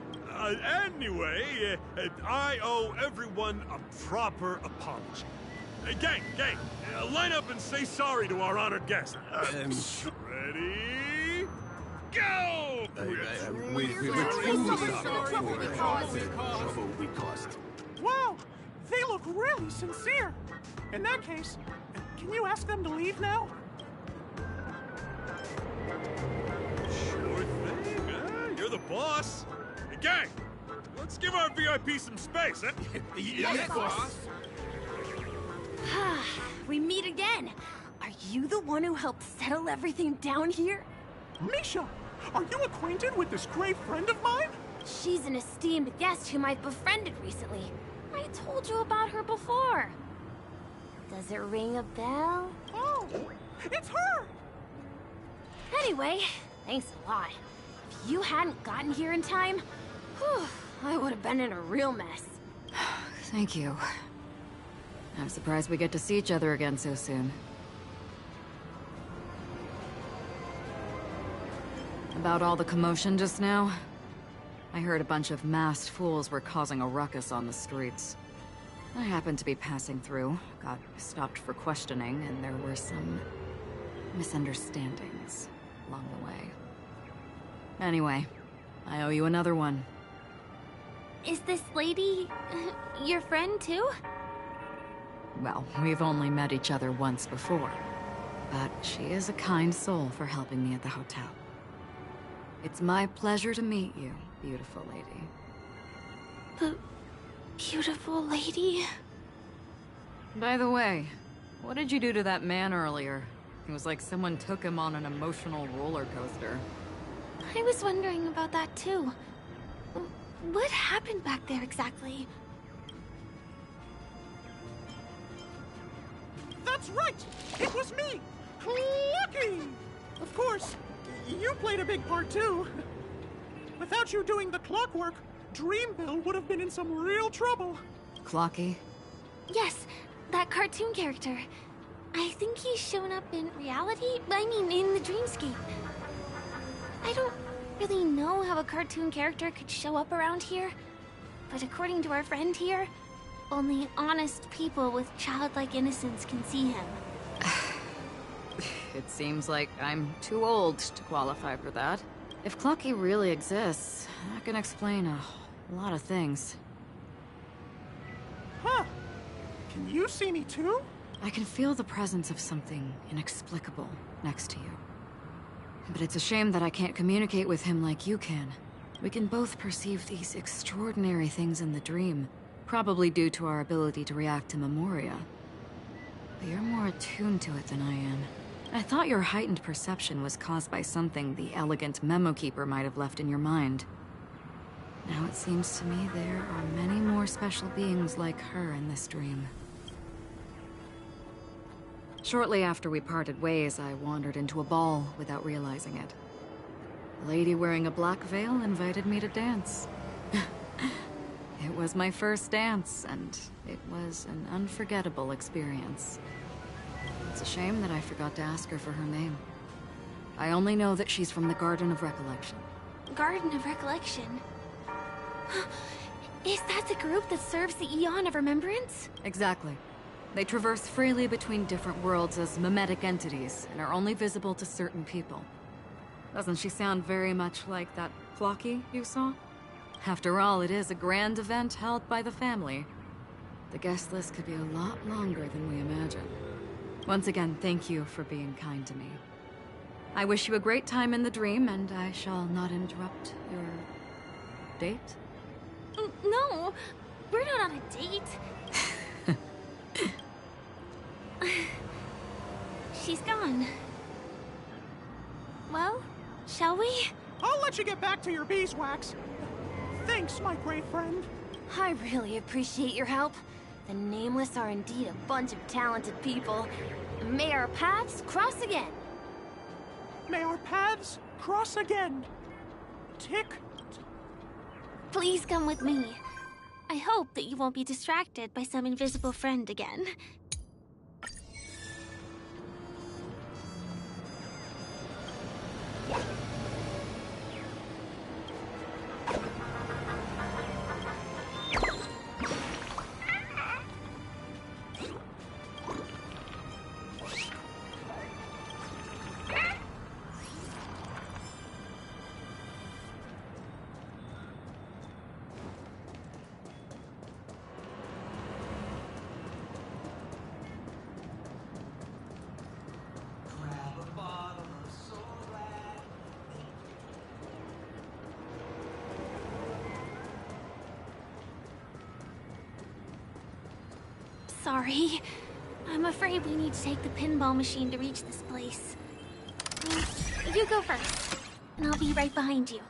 Anyway, I owe everyone a proper apology. Gang, line up and say sorry to our honored guest. Ready? Go!
We're
trouble we caused.
Wow, they look really sincere. In that case, can you ask them to leave now?
Sure thing, You're the boss. Hey, gang, let's give our VIP some space, huh?
Yes, boss.
We meet again. Are you the one who helped settle everything down here?
Misha, are you acquainted with this great friend of mine?
She's an esteemed guest whom I've befriended recently. I told you about her before. Does it ring a bell?
Oh, it's her!
Anyway, thanks a lot. If you hadn't gotten here in time, whew, I would have been in a real mess.
Thank you. I'm surprised we get to see each other again so soon. About all the commotion just now? I heard a bunch of masked fools were causing a ruckus on the streets. I happened to be passing through, got stopped for questioning, and there were some misunderstandings along the way. Anyway, I owe you another one.
Is this lady your friend too?
Well, we've only met each other once before, but she is a kind soul for helping me at the hotel. It's my pleasure to meet you, beautiful lady.
The beautiful lady?
By the way, what did you do to that man earlier? It was like someone took him on an emotional roller coaster.
I was wondering about that too. What happened back there exactly?
That's right! It was me! Lucky! Of course, you played a big part too. Without you doing the clockwork, Dreamville would have been in some real trouble.
Clocky?
Yes, that cartoon character. I think he's shown up in reality? I mean, in the dreamscape. I don't really know how a cartoon character could show up around here, but according to our friend here, only honest people with childlike innocence can see him.
It seems like I'm too old to qualify for that. If Clocky really exists, that can explain a lot of things.
Huh. Can you see me too?
I can feel the presence of something inexplicable next to you. But it's a shame that I can't communicate with him like you can. We can both perceive these extraordinary things in the dream, probably due to our ability to react to Memoria. But you're more attuned to it than I am. I thought your heightened perception was caused by something the elegant Memo Keeper might have left in your mind. Now it seems to me there are many more special beings like her in this dream. Shortly after we parted ways, I wandered into a ball without realizing it. A lady wearing a black veil invited me to dance. It was my first dance, and it was an unforgettable experience. It's a shame that I forgot to ask her for her name. I only know that she's from the Garden of Recollection.
Garden of Recollection? Is that the group that serves the Eon of Remembrance?
Exactly. They traverse freely between different worlds as mimetic entities, and are only visible to certain people. Doesn't she sound very much like that Flocky you saw? After all, it is a grand event held by the family. The guest list could be a lot longer than we imagine. Once again, thank you for being kind to me. I wish you a great time in the dream, and I shall not interrupt your date.
No, we're not on a date. She's gone. Well, shall we?
I'll let you get back to your beeswax. Thanks, my gray friend.
I really appreciate your help. The Nameless are indeed a bunch of talented people. May our paths cross again.
May our paths cross again. Tick.
Please come with me. I hope that you won't be distracted by some invisible friend again. Sorry. I'm afraid we need to take the pinball machine to reach this place. You go first, and I'll be right behind you.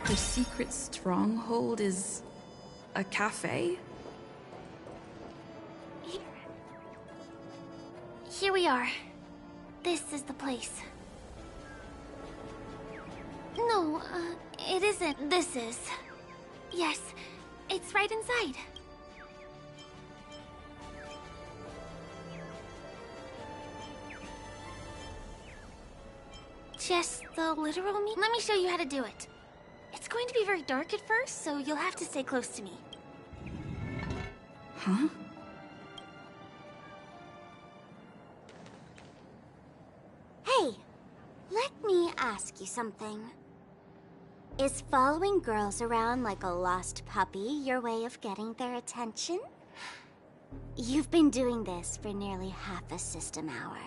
The secret stronghold is a cafe?
Here we are. This is the place. No, it isn't. This is. Yes, it's right inside. Just the literal me? Let me show you how to do it. It's going to be very dark at first, so you'll have to stay close to me.
Huh?
Hey, let me ask you something. Is following girls around like a lost puppy your way of getting their attention? You've been doing this for nearly half a system hour.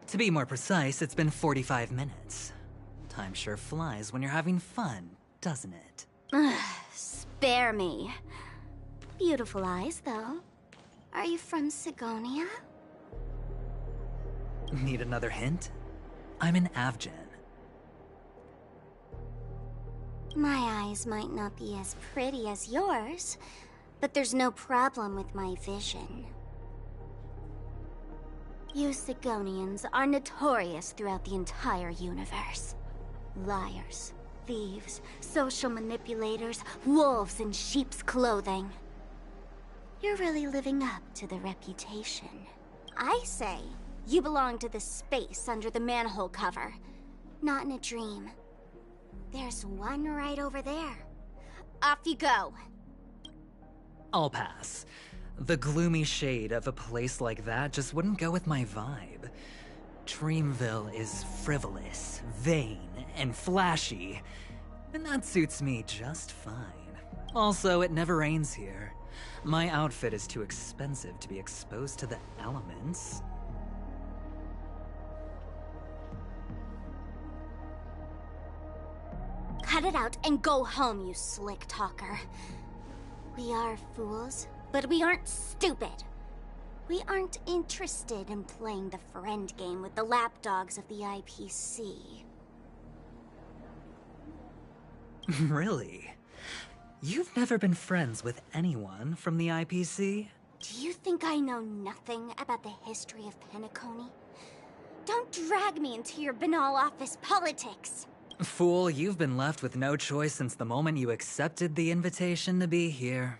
To be more precise, it's been 45 minutes. Time sure flies when you're having fun, doesn't it?
Spare me. Beautiful eyes, though. Are you from Sigonia?
Need another hint? I'm an Avgen.
My eyes might not be as pretty as yours, but there's no problem with my vision. You Sigonians are notorious throughout the entire universe. Liars, thieves, social manipulators, wolves in sheep's clothing. You're really living up to the reputation. I say, you belong to the space under the manhole cover, not in a dream. There's one right over there. Off you go.
I'll pass. The gloomy shade of a place like that just wouldn't go with my vibe. Dreamville is frivolous, vain, and flashy, and that suits me just fine. Also, it never rains here. My outfit is too expensive to be exposed to the elements.
Cut it out and go home, you slick talker. We are fools, but we aren't stupid. We aren't interested in playing the friend game with the lapdogs of the IPC.
Really? You've never been friends with anyone from the IPC?
Do you think I know nothing about the history of Penacony? Don't drag me into your banal office politics.
Fool, you've been left with no choice since the moment you accepted the invitation to be here.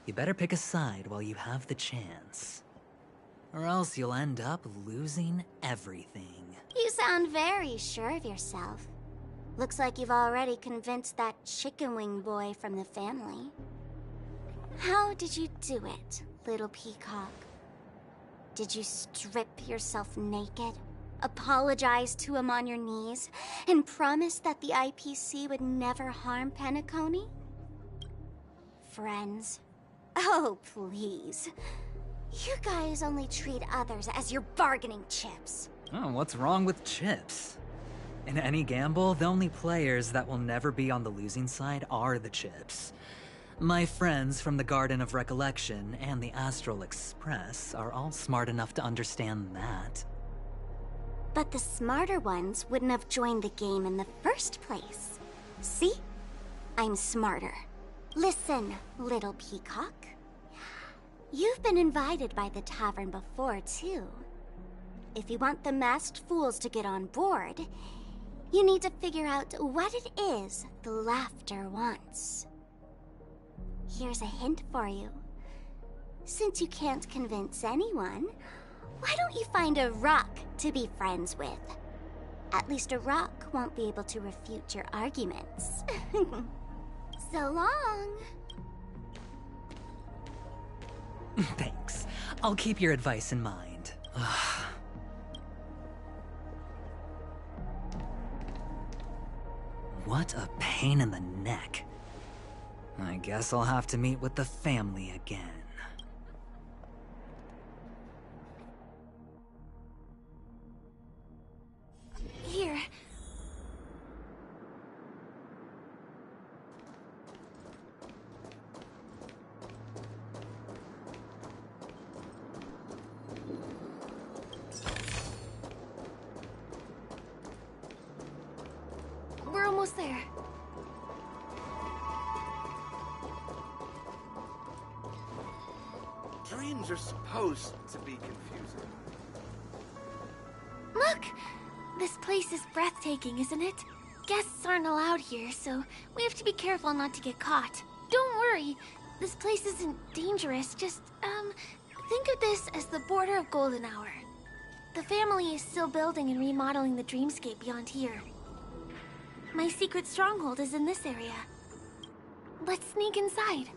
You better pick a side while you have the chance. Or else you'll end up losing everything.
You sound very sure of yourself. Looks like you've already convinced that chicken wing boy from the family. How did you do it, little peacock? Did you strip yourself naked, apologize to him on your knees, and promise that the IPC would never harm Penacony? Friends? Oh, please. You guys only treat others as your bargaining chips.
Oh, what's wrong with chips? In any gamble, the only players that will never be on the losing side are the chips. My friends from the Garden of Recollection and the Astral Express are all smart enough to understand that.
But the smarter ones wouldn't have joined the game in the first place. See? I'm smarter. Listen, little peacock. You've been invited by the tavern before, too. If you want the masked fools to get on board, you need to figure out what it is the laughter wants. Here's a hint for you. Since you can't convince anyone, why don't you find a rock to be friends with? At least a rock won't be able to refute your arguments. So long.
Thanks. I'll keep your advice in mind. What a pain in the neck. I guess I'll have to meet with the family again.
Here. We're almost there.
Dreams are supposed to be confusing.
Look! This place is breathtaking, isn't it? Guests aren't allowed here, so we have to be careful not to get caught. Don't worry, this place isn't dangerous, just, think of this as the border of Golden Hour. The family is still building and remodeling the dreamscape beyond here. My secret stronghold is in this area. Let's sneak inside.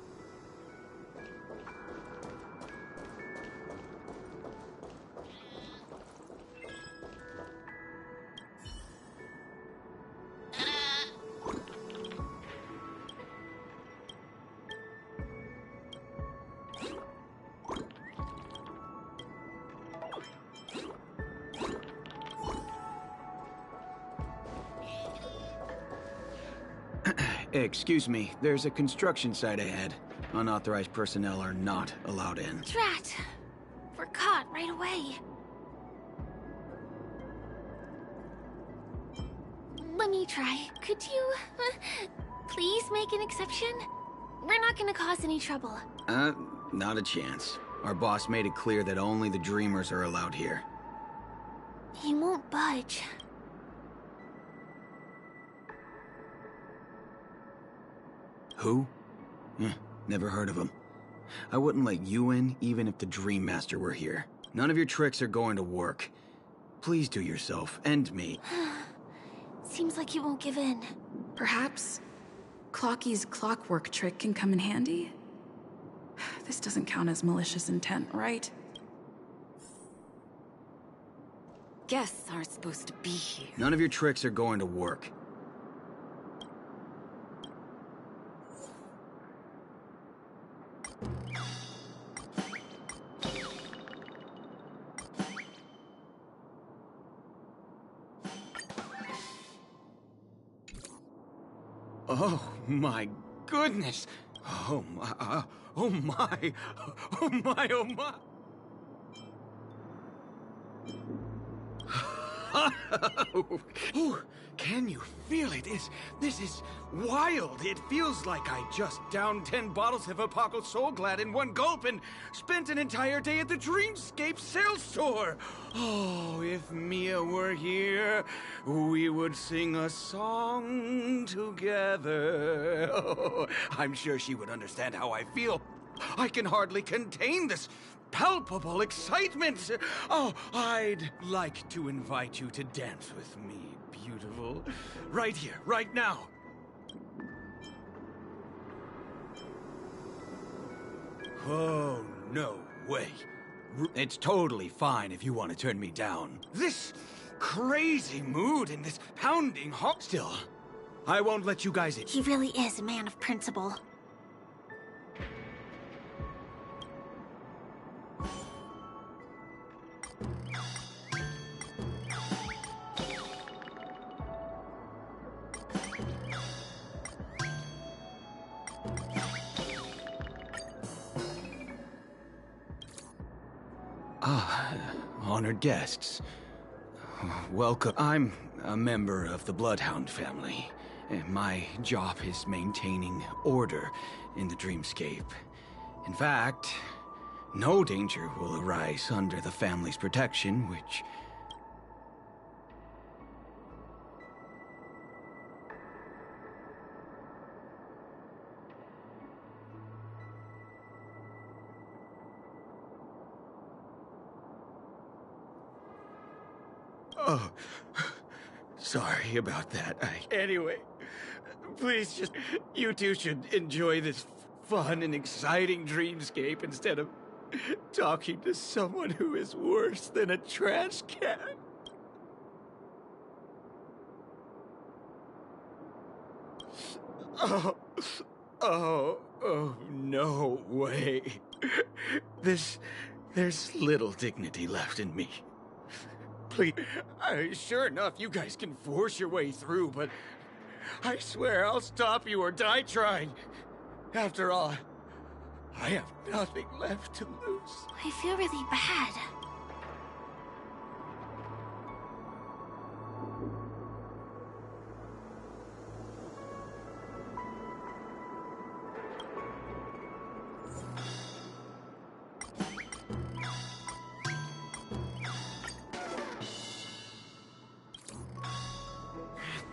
Excuse me, there's a construction site ahead. Unauthorized personnel are not allowed in.
Drat! We're caught right away. Let me try. Could you, please make an exception? We're not gonna cause any trouble.
Not a chance. Our boss made it clear that only the dreamers are allowed here.
He won't budge.
Who? Never heard of him. I wouldn't let you in, even if the Dream Master were here. None of your tricks are going to work. Please do yourself, and me.
Seems like you won't give in.
Perhaps Clocky's clockwork trick can come in handy? This doesn't count as malicious intent, right?
Guests aren't supposed to be here.
None of your tricks are going to work. Oh my goodness! Oh my, oh my, oh my, oh my! Oh, can you feel it? This is wild. It feels like I just downed 10 bottles of Apoco Soul Glad in one gulp and spent an entire day at the Dreamscape sales store. Oh, if Mia were here, we would sing a song together. Oh, I'm sure she would understand how I feel. I can hardly contain this palpable excitement. Oh, I'd like to invite you to dance with me, beautiful. Right here, right now. Oh, no way. It's totally fine if you want to turn me down. This crazy mood and this pounding heart still. I won't let you guys in.
He really is a man of principle.
Honored guests. Welcome. I'm a member of the Bloodhound family. My job is maintaining order in the dreamscape. In fact, no danger will arise under the family's protection, which... Oh, sorry about that. Anyway, please just... You two should enjoy this fun and exciting dreamscape instead of talking to someone who is worse than a trash can. Oh, no way. There's little dignity left in me. Please, sure enough, you guys can force your way through, but I swear I'll stop you or die trying. After all, I have nothing left to lose.
I feel really bad.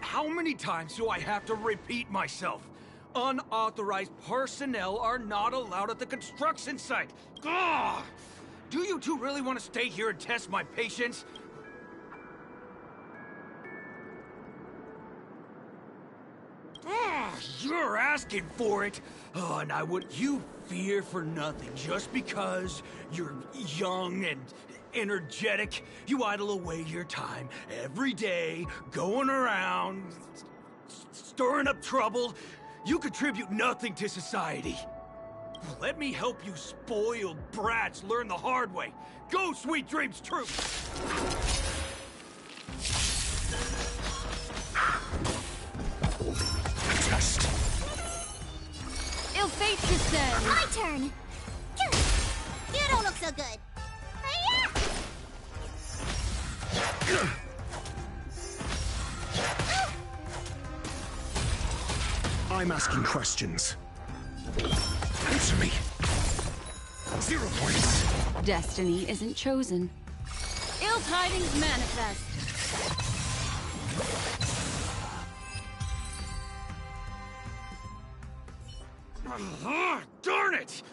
How many times do I have to repeat myself? Unauthorized personnel are not allowed at the construction site. Ugh! Do you two really want to stay here and test my patience? You're asking for it. Oh, and I would... You fear for nothing. Just because you're young and energetic, you idle away your time every day, going around, stirring up trouble. You contribute nothing to society. Let me help you spoiled brats learn the hard way. Go, sweet dreams true!
Test.
Ill fate descends.
My turn. You don't look so good.
I'm asking questions. Answer me. 0 points.
Destiny isn't chosen. Ill tidings manifest.
Darn it!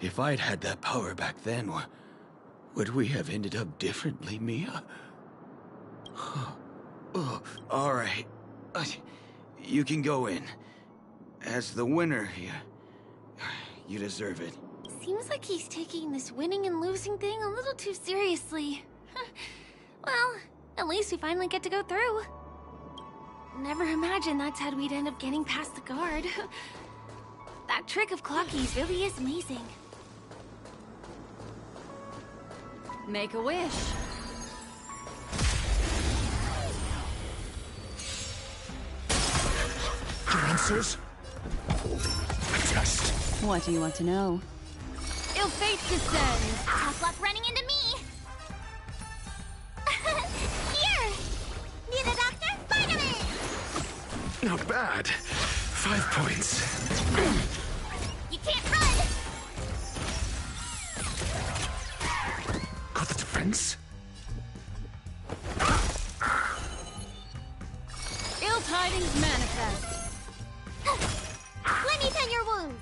If I'd had that power back then, would we have ended up differently, Mia? Oh, all right. You can go in. As the winner, you deserve it.
Seems like he's taking this winning and losing thing a little too seriously. Well, at least we finally get to go through. Never imagined that's how we'd end up getting past the guard. That trick of Clocky's really is amazing.
Make a wish.
Your answers? Test.
What do you want to know? Ill fate descends.
Tough luck running into me. Here! Need a doctor? Vitamin!
Not bad. 5 points.
You can't run!
Got the defense?
Ill tidings manifest.
Let me tend your wound.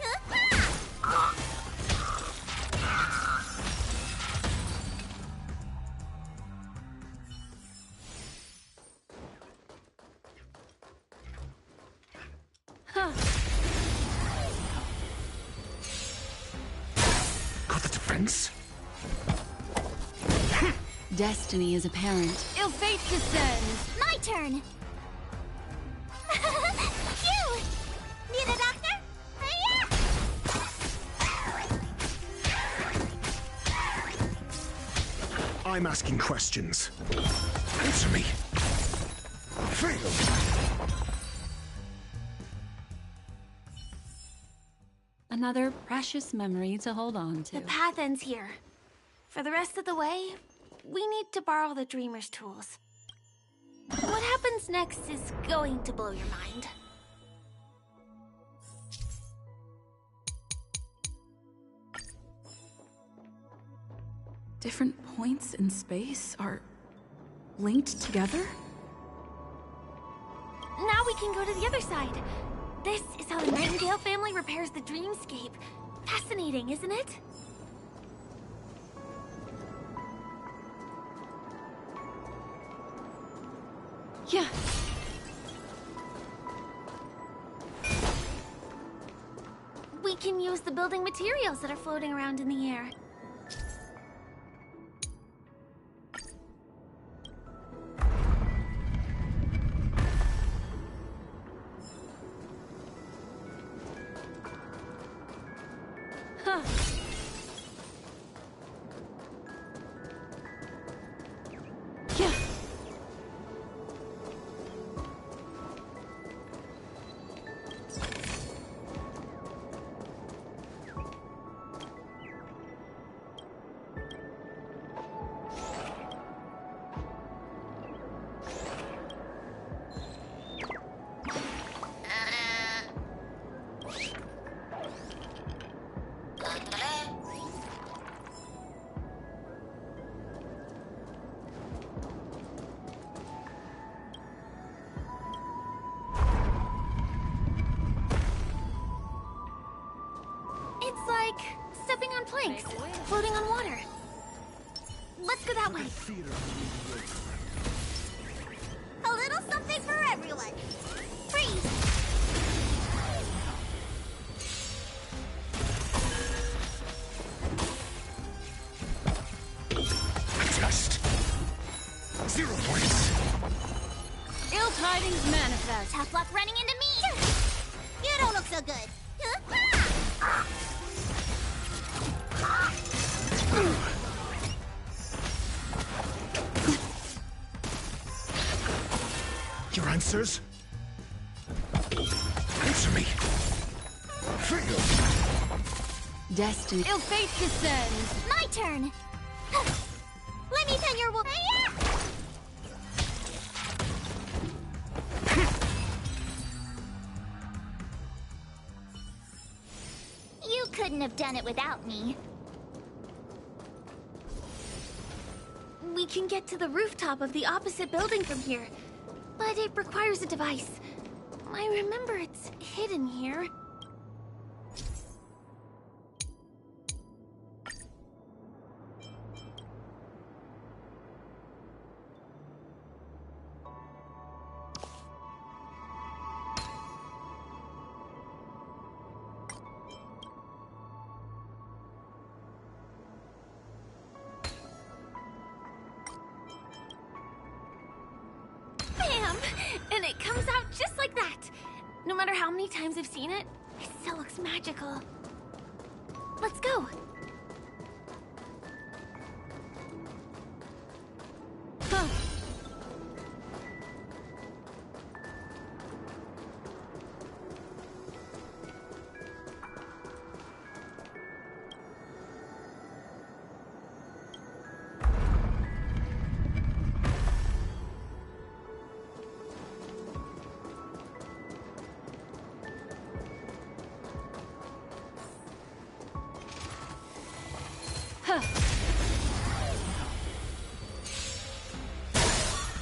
sense?
Destiny is apparent. Ill fate descends.
My turn! Phew! Need a doctor?
I'm asking questions. Answer me. Fail.
Another precious memory to hold on to.
The path ends here. For the rest of the way, we need to borrow the Dreamer's tools. What happens next is going to blow your mind.
Different points in space are linked together?
Now we can go to the other side. This is how the Nightingale family repairs the dreamscape. Fascinating, isn't it?
Yeah.
We can use the building materials that are floating around in the air.
Huh. Yeah.
It's like stepping on planks, floating on water. Let's go that way.
A little something for everyone. Freeze!
Test. 0 points.
Ill tidings manifest.
Tough luck running into me! You don't look so good.
Your answers? Answer me. Fail.
Destiny. Ill fate descends.
My turn! Let me tell your wolf. You couldn't have done it without me.
We can get to the rooftop of the opposite building from here, but it requires a device. I remember it's hidden here. Bam! And it comes out just like that. No matter how many times I've seen it, it still looks magical. Let's go.
Huh.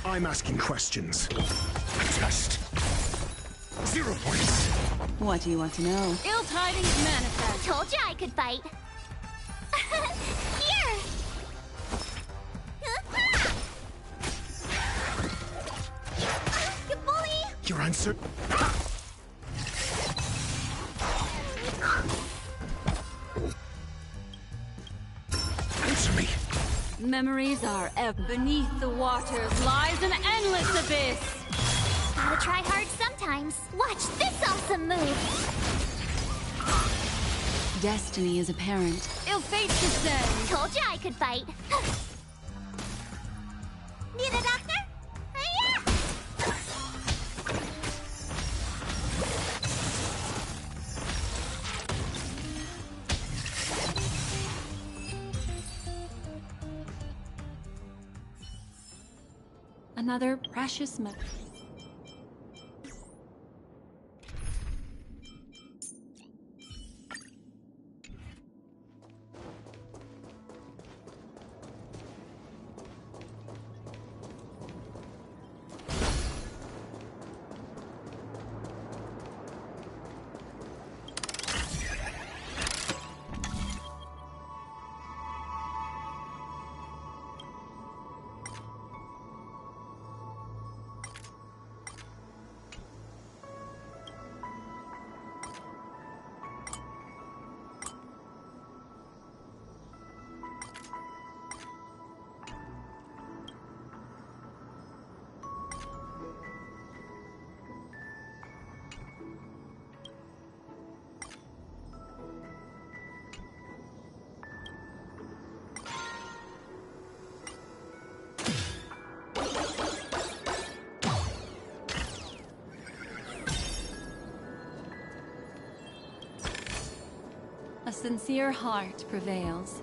I'm asking questions. Test. 0 points.
What do you want to know? Ill tidings manifest.
Told you I could fight. Here! You bully!
Your answer?
Memories are beneath the waters lies an endless abyss.
Gotta try hard sometimes. Watch this awesome move.
Destiny is apparent. Ill fate descends.
Told you I could fight. Need a doctor?
Another precious memory. A sincere heart prevails.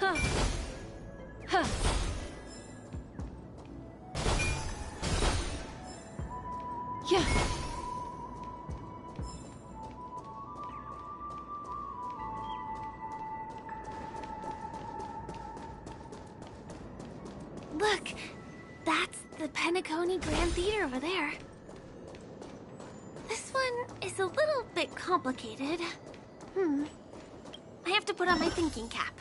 Huh. Huh. Yeah.
Look, that's the Penacony Grand Theater over there. This one is a little bit complicated. I have to put on my thinking cap.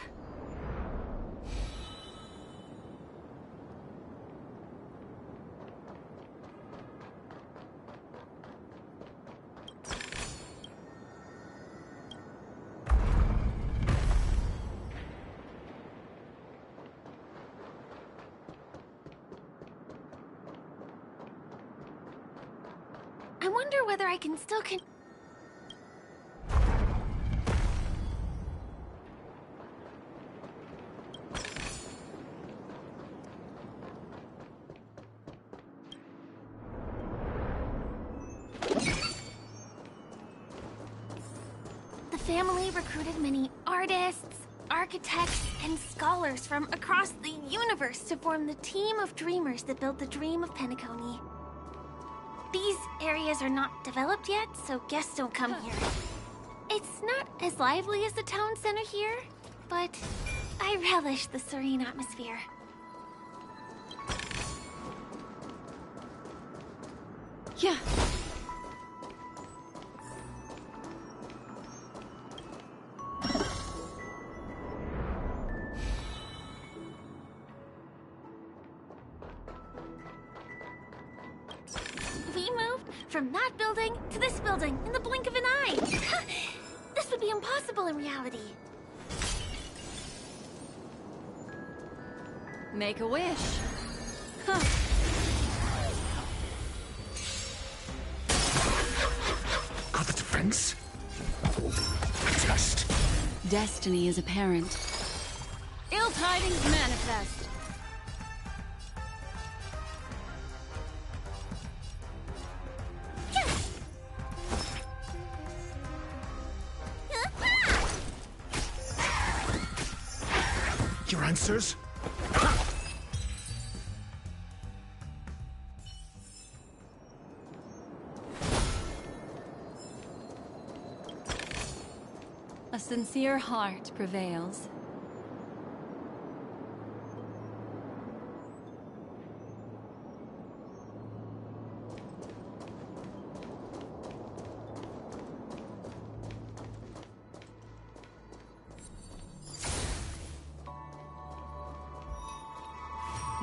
I wonder whether I can still The family recruited many artists, architects, and scholars from across the universe to form the team of dreamers that built the dream of Penacony. These areas are not developed yet, so guests don't come here. It's not as lively as the town center here, but I relish the serene atmosphere.
Yeah.
We moved from that building to this building in the blink of an eye. This would be impossible in reality.
Make a wish. Huh.
Got the defense? Test.
Destiny is apparent.
Ill tidings manifest.
Your answers?
A sincere heart prevails.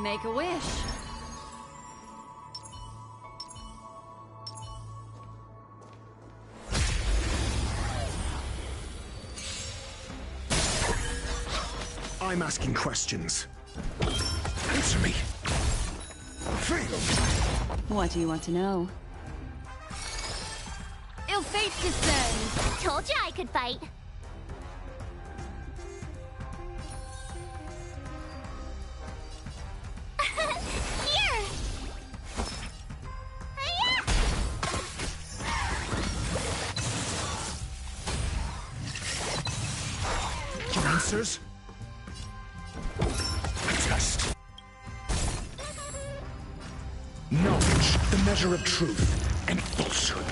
Make a wish.
I'm asking questions. Answer me. Fail.
What do you want to know? Ill fate descends.
Told you I could fight. Here!
Your answers? Test. Knowledge, the measure of truth and falsehood.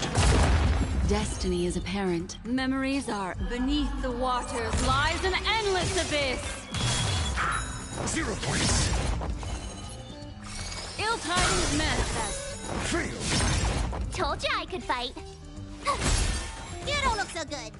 Destiny is apparent.
Memories are beneath the waters lies an endless abyss.
0 points.
Ill tidings manifest.
Fail.
Told you I could fight. You don't look so good.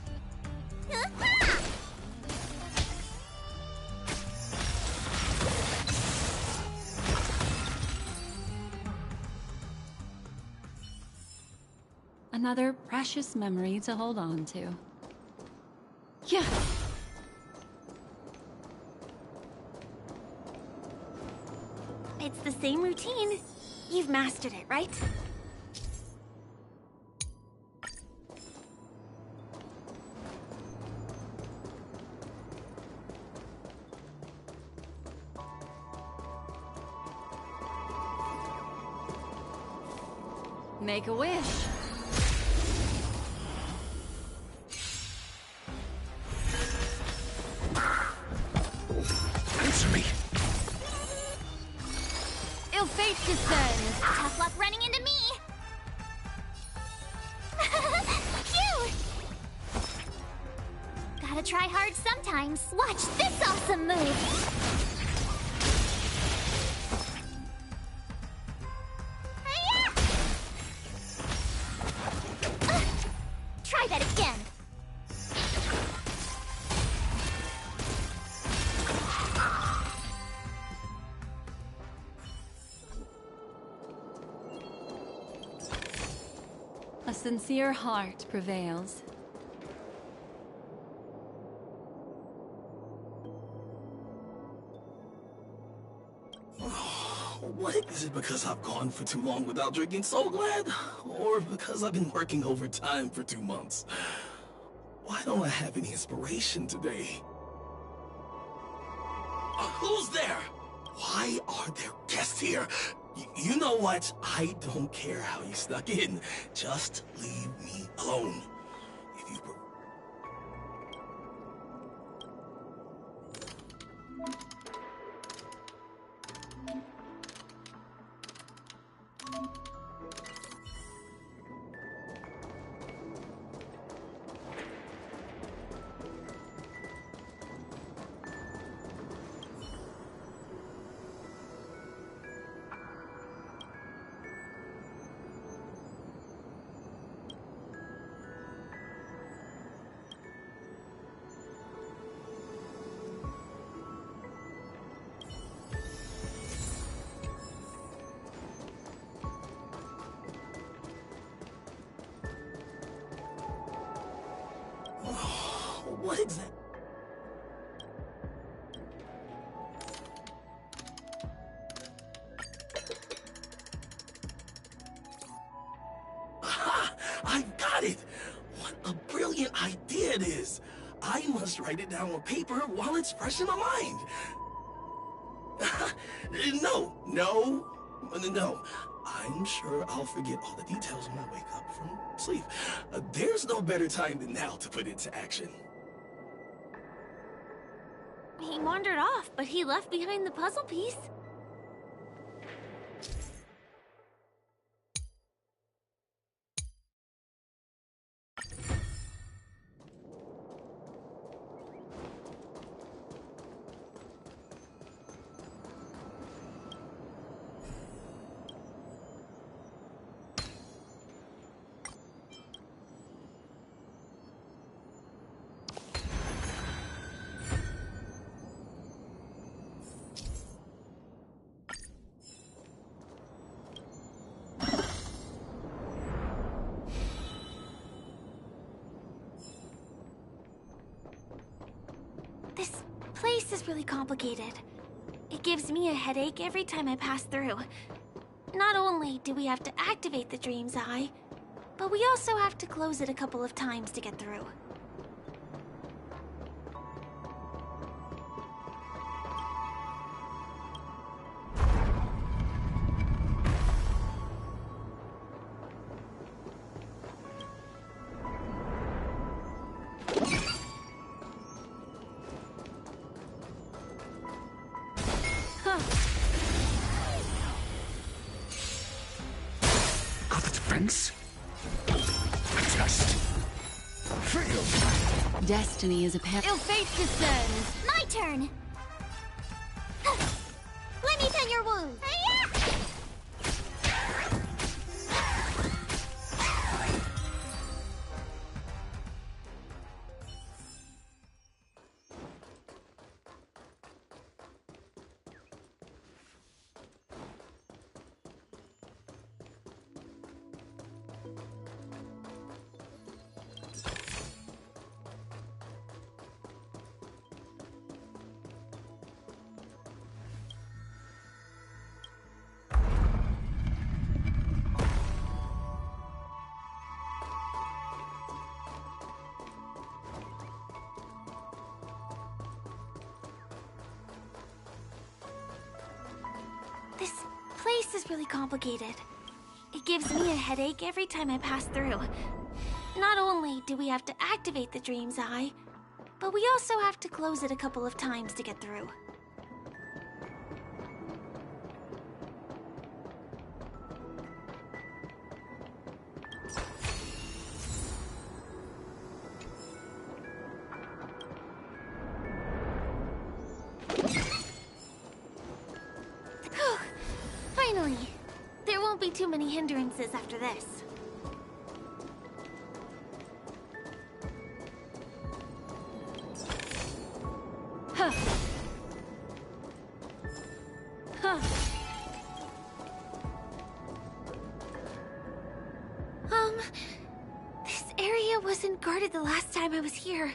Another precious memory to hold on to. Yeah.
It's the same routine. You've mastered it, right?
Make a wish.
Answer me.
Ill fate descends.
Tough luck running into me. Cute. Gotta try hard sometimes. Watch this awesome move. Try that again.
A sincere heart prevails.
What is it, because I've gone for too long without drinking So Glad? Or because I've been working overtime for 2 months? Why don't I have any inspiration today? Who's there? Why are there guests here? You know what? I don't care how you snuck in. Just leave me alone. If you were... What exactly? Aha! I've got it! What a brilliant idea it is! I must write it down on paper while it's fresh in my mind. No. I'm sure I'll forget all the details when I wake up from sleep. There's no better time than now to put it to action.
He wandered off, but he left behind the puzzle piece. This place is really complicated. It gives me a headache every time I pass through. Not only do we have to activate the Dream's Eye, but we also have to close it a couple of times to get through.
Got the defense? Test. Fail.
Destiny is a pair.
Ill fate descends!
My turn! Let me tend your wound! This place is really complicated. It gives me a headache every time I pass through. Not only do we have to activate the Dream's Eye, but we also have to close it a couple of times to get through. Finally! There won't be too many hindrances after this. Huh. Huh. This area wasn't guarded the last time I was here.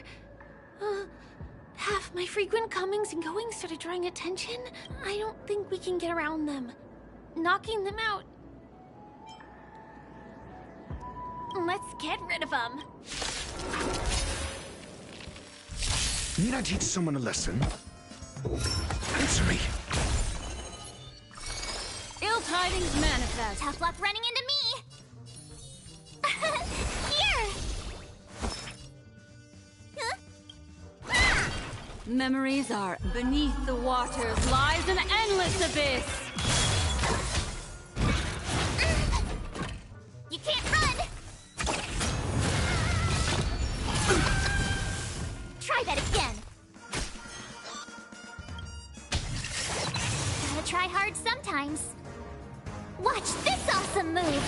Have my frequent comings and goings started drawing attention? I don't think we can get around them. Knocking them out. Let's get rid of them.
Need I teach someone a lesson? Answer me.
Ill tidings manifest.
Tough luck running into me! Here! Huh?
Memories are beneath the waters lies an endless abyss.
You can't run! Try that again. Gotta try hard sometimes. Watch this awesome move!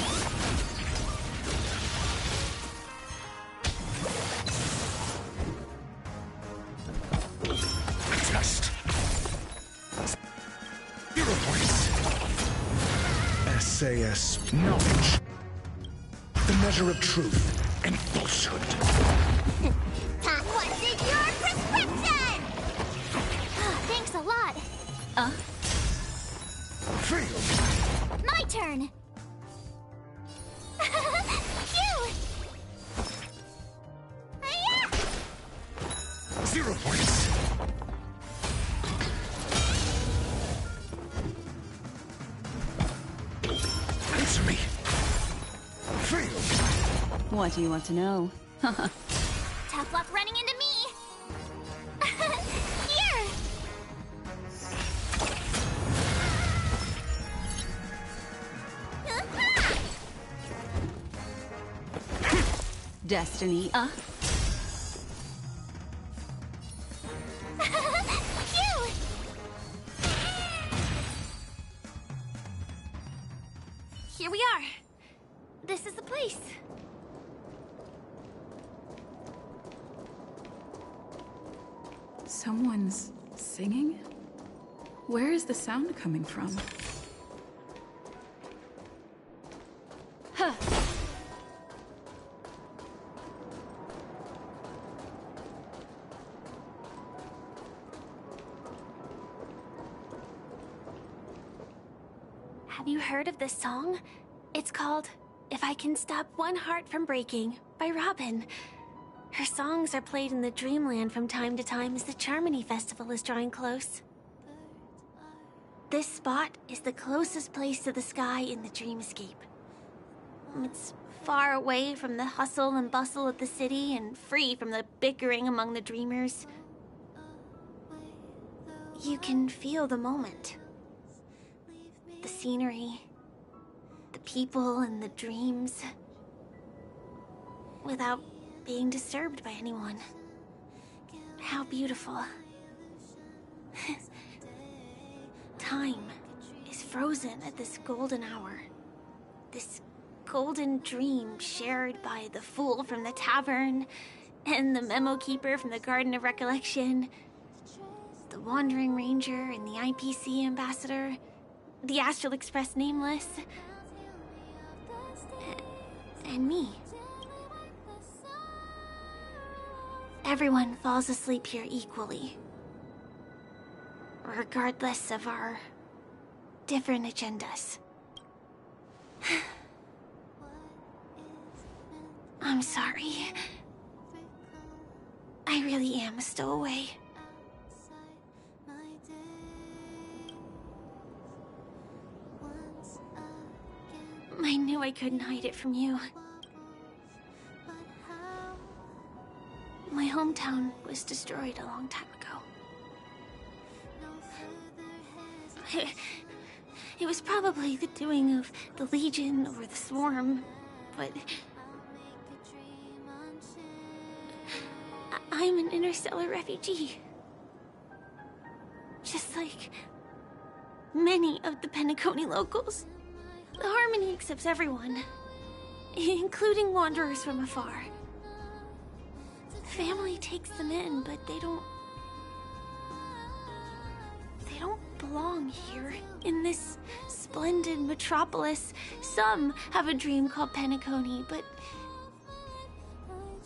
Test. Your voice. SAS knowledge. The measure of truth and falsehood.
What's in your
Failed!
My turn! Phew!
0 points! Answer me! Failed!
What do you want to know?
Tough luck running into me! Here!
Destiny,
Phew! Here we are. This is the place.
Someone's singing? Where is the sound coming from?
Huh.
Have you heard of this song? It's called If I Can Stop One Heart from Breaking by Robin. Her songs are played in the Dreamland from time to time as the Charmony Festival is drawing close. This spot is the closest place to the sky in the dreamscape. It's far away from the hustle and bustle of the city and free from the bickering among the dreamers. You can feel the moment. The scenery, the people and the dreams, without being disturbed by anyone. How beautiful. Time is frozen at this golden hour. This golden dream shared by the fool from the tavern and the memo keeper from the Garden of Recollection, the Wandering Ranger and the IPC ambassador, the Astral Express Nameless, and me. Everyone falls asleep here equally, regardless of our different agendas. I'm sorry. I really am a stowaway. I knew I couldn't hide it from you. My hometown was destroyed a long time ago. It was probably the doing of the Legion or the Swarm, but I'm an interstellar refugee. Just like many of the Penacony locals. The Harmony accepts everyone, including wanderers from afar. Family takes them in, but they don't belong here, in this splendid metropolis. Some have a dream called Penacony, but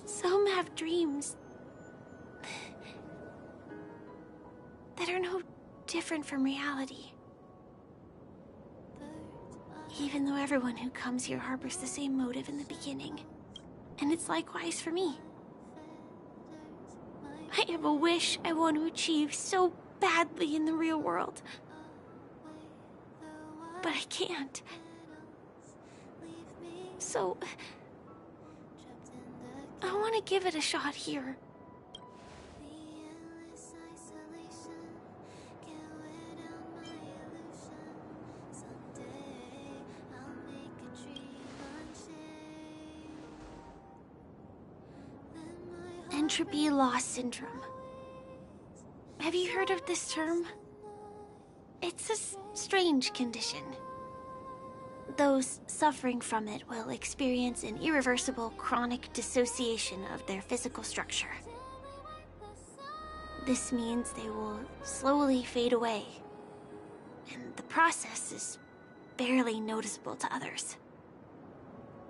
some have dreams that are no different from reality. Even though everyone who comes here harbors the same motive in the beginning. And it's likewise for me. I have a wish I want to achieve so badly in the real world. But I can't. So I want to give it a shot here. Entropy loss syndrome. Have you heard of this term? It's a strange condition. Those suffering from it will experience an irreversible chronic dissociation of their physical structure. This means they will slowly fade away, and the process is barely noticeable to others.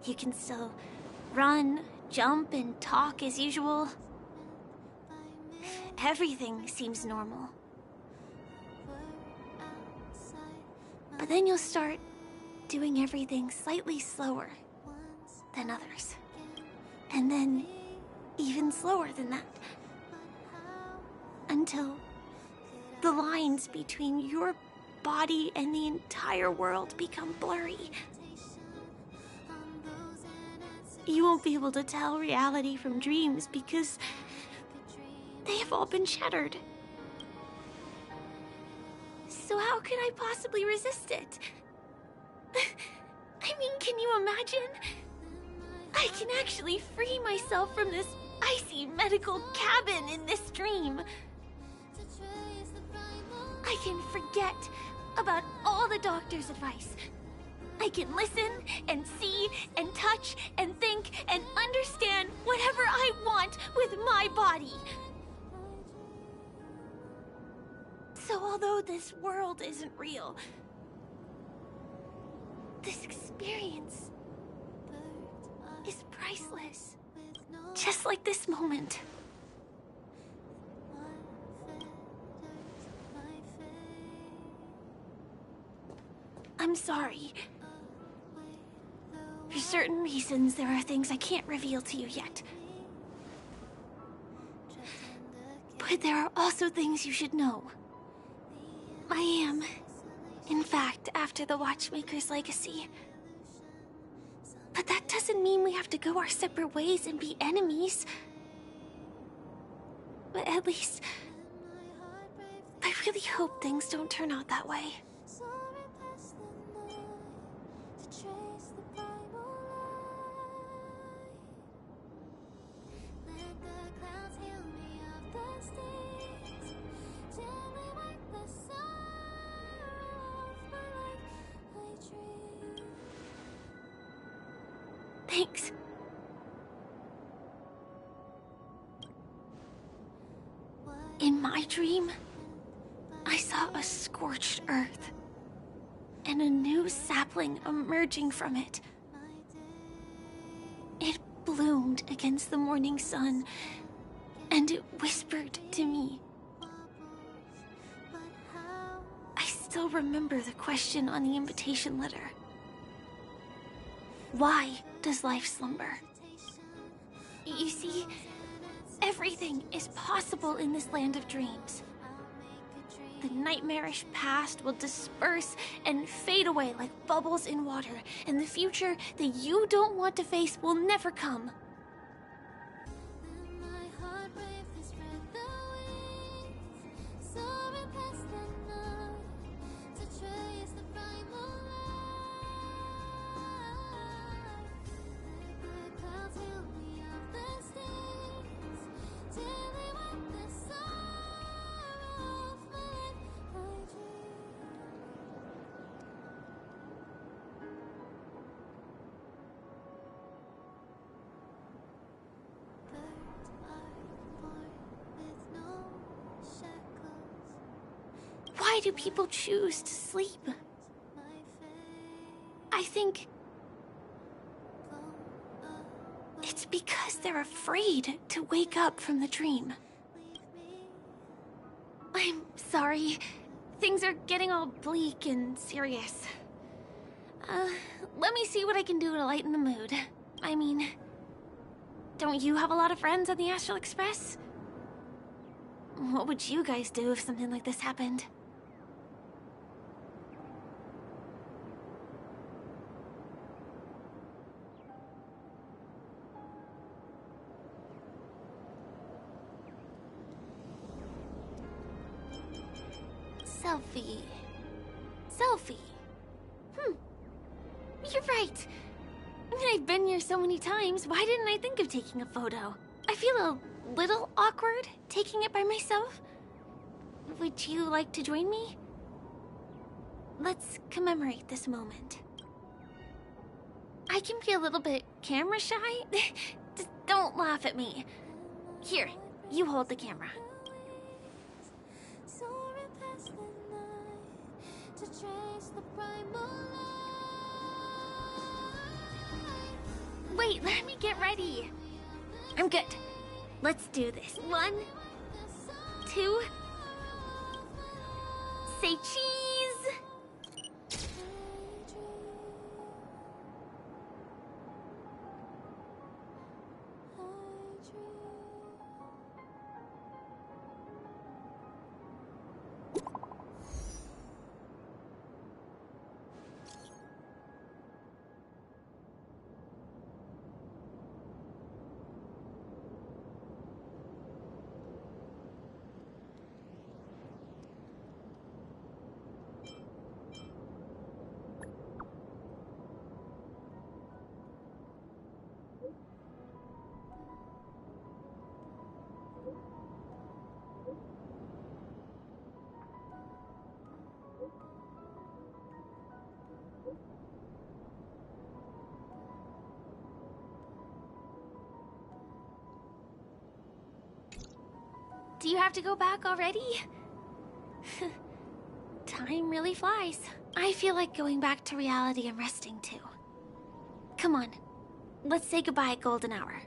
You can still run, jump, and talk as usual. Everything seems normal. But then you'll start doing everything slightly slower than others. And then even slower than that. Until the lines between your body and the entire world become blurry. You won't be able to tell reality from dreams because they have all been shattered. So how could I possibly resist it? I mean, can you imagine? I can actually free myself from this icy medical cabin in this dream. I can forget about all the doctor's advice. I can listen and see and touch and think and understand whatever I want with my body. So although this world isn't real, this experience is priceless. Just like this moment. I'm sorry. For certain reasons, there are things I can't reveal to you yet. But there are also things you should know. I am, in fact, after the Watchmaker's legacy. But that doesn't mean we have to go our separate ways and be enemies. But at least, I really hope things don't turn out that way. Thanks. In my dream, I saw a scorched earth and a new sapling emerging from it. It bloomed against the morning sun, and it whispered to me. I still remember the question on the invitation letter. Why does life slumber? You see, everything is possible in this land of dreams. The nightmarish past will disperse and fade away like bubbles in water, and the future that you don't want to face will never come. Why do people choose to sleep? I think it's because they're afraid to wake up from the dream. I'm sorry. Things are getting all bleak and serious. Let me see what I can do to lighten the mood. I mean, don't you have a lot of friends on the Astral Express? What would you guys do if something like this happened? Selfie. Selfie. You're right. I've been here so many times, why didn't I think of taking a photo? I feel a little awkward taking it by myself. Would you like to join me? Let's commemorate this moment. I can be a little bit camera shy. Just don't laugh at me. Here, you hold the camera. Wait, let me get ready. I'm good. Let's do this. 1, 2. Say cheese. Do you have to go back already? Time really flies. I feel like going back to reality and resting too. Come on, let's say goodbye, Golden Hour.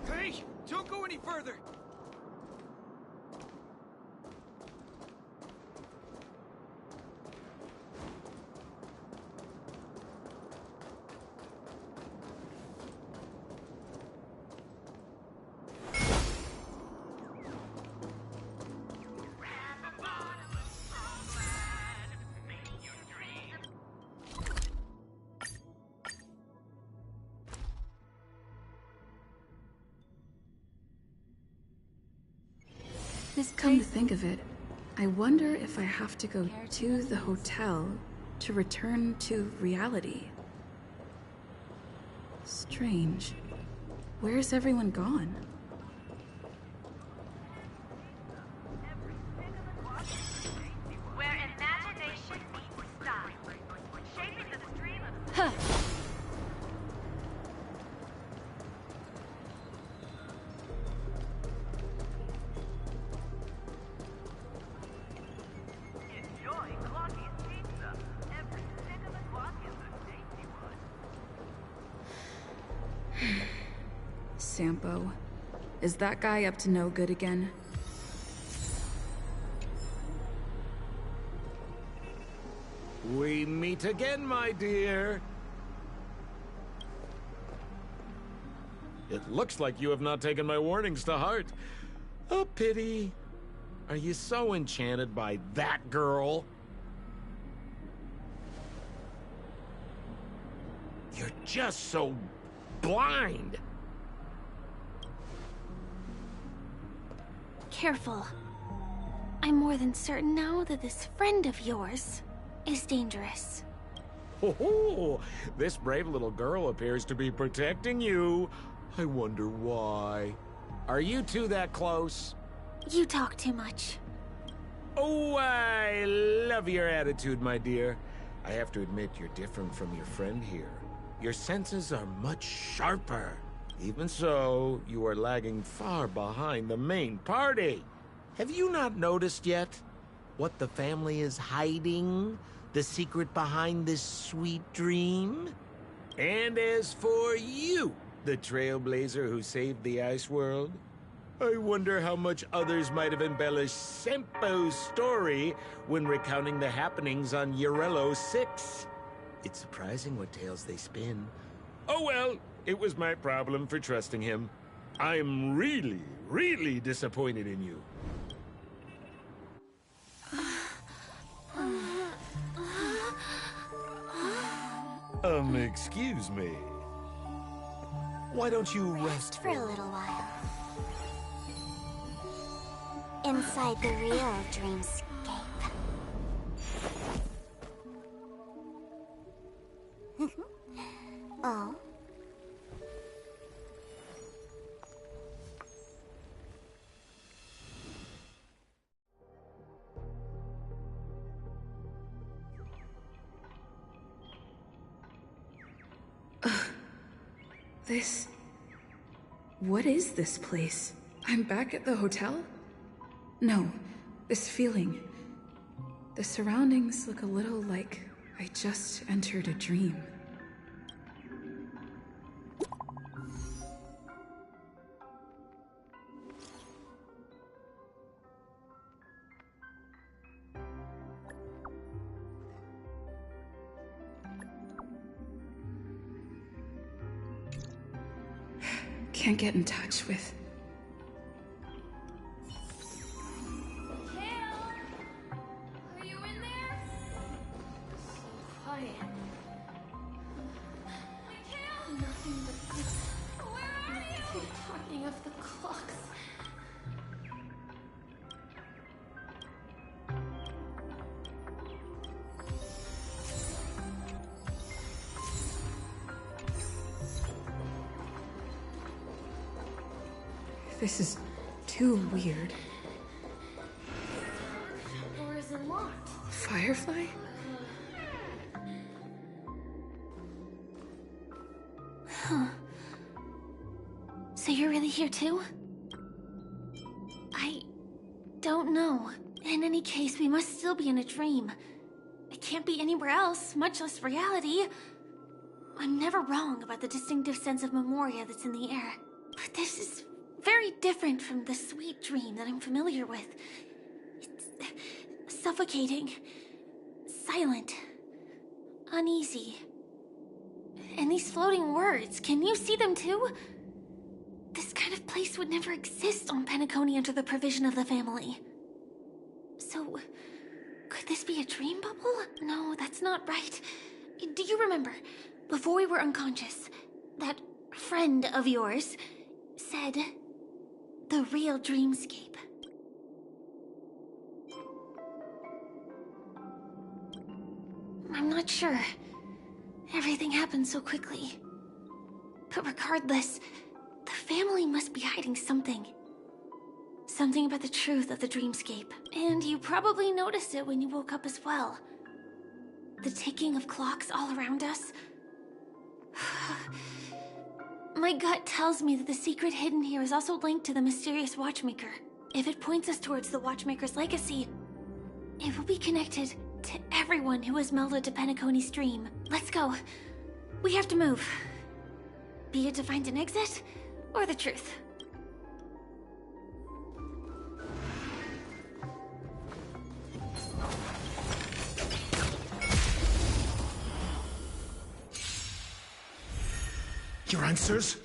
Hey, don't go any further.
Come to think of it, I wonder if I have to go to the hotel to return to reality. Strange. Where's everyone gone?
Where imagination meets style. Shaping the stream of...
Huh.
Enjoy Glocky's pizza. Every stick of the clock is a tasty one.
Sampo. Is that guy up to no good again?
We meet again, my dear. It looks like you have not taken my warnings to heart. A pity. Are you so enchanted by that girl? You're just so blind.
Careful. I'm more than certain now that this friend of yours is dangerous.
Oh, this brave little girl appears to be protecting you. I wonder why. Are you two that close?
You talk too much.
Oh, I love your attitude, my dear. I have to admit you're different from your friend here. Your senses are much sharper. Even so, you are lagging far behind the main party. Have you not noticed yet what the family is hiding? The secret behind this sweet dream? And as for you, the trailblazer who saved the ice world, I wonder how much others might have embellished Sempo's story when recounting the happenings on Eurello 6. It's surprising what tales they spin. Oh well, it was my problem for trusting him. I'm really, really disappointed in you. Excuse me. Why don't you rest
For a little while. Inside the real dreamscape. Oh?
This... What is this place? I'm back at the hotel? No, this feeling. The surroundings look a little like I just entered a dream. can't get in touch with.
Are you in there? So quiet. Nothing but this. Where are you? Talking of the clocks.
This is too weird.
Or is it locked?
Firefly?
Huh. So you're really here too? I don't know. In any case, we must still be in a dream. It can't be anywhere else, much less reality. I'm never wrong about the distinctive sense of memoria that's in the air. But this is very different from the sweet dream that I'm familiar with. It's suffocating, silent, uneasy. And these floating words, can you see them too? This kind of place would never exist on Penacony under the provision of the family. So, could this be a dream bubble? No, that's not right. Do you remember, before we were unconscious, that friend of yours said the real dreamscape? I'm not sure. Everything happened so quickly. But regardless, the family must be hiding something. Something about the truth of the dreamscape. And you probably noticed it when you woke up as well. The ticking of clocks all around us. My gut tells me that the secret hidden here is also linked to the mysterious Watchmaker. If it points us towards the Watchmaker's legacy, it will be connected to everyone who has melded to Penacony's dream. Let's go. We have to move. Be it to find an exit, or the truth.
Your answers?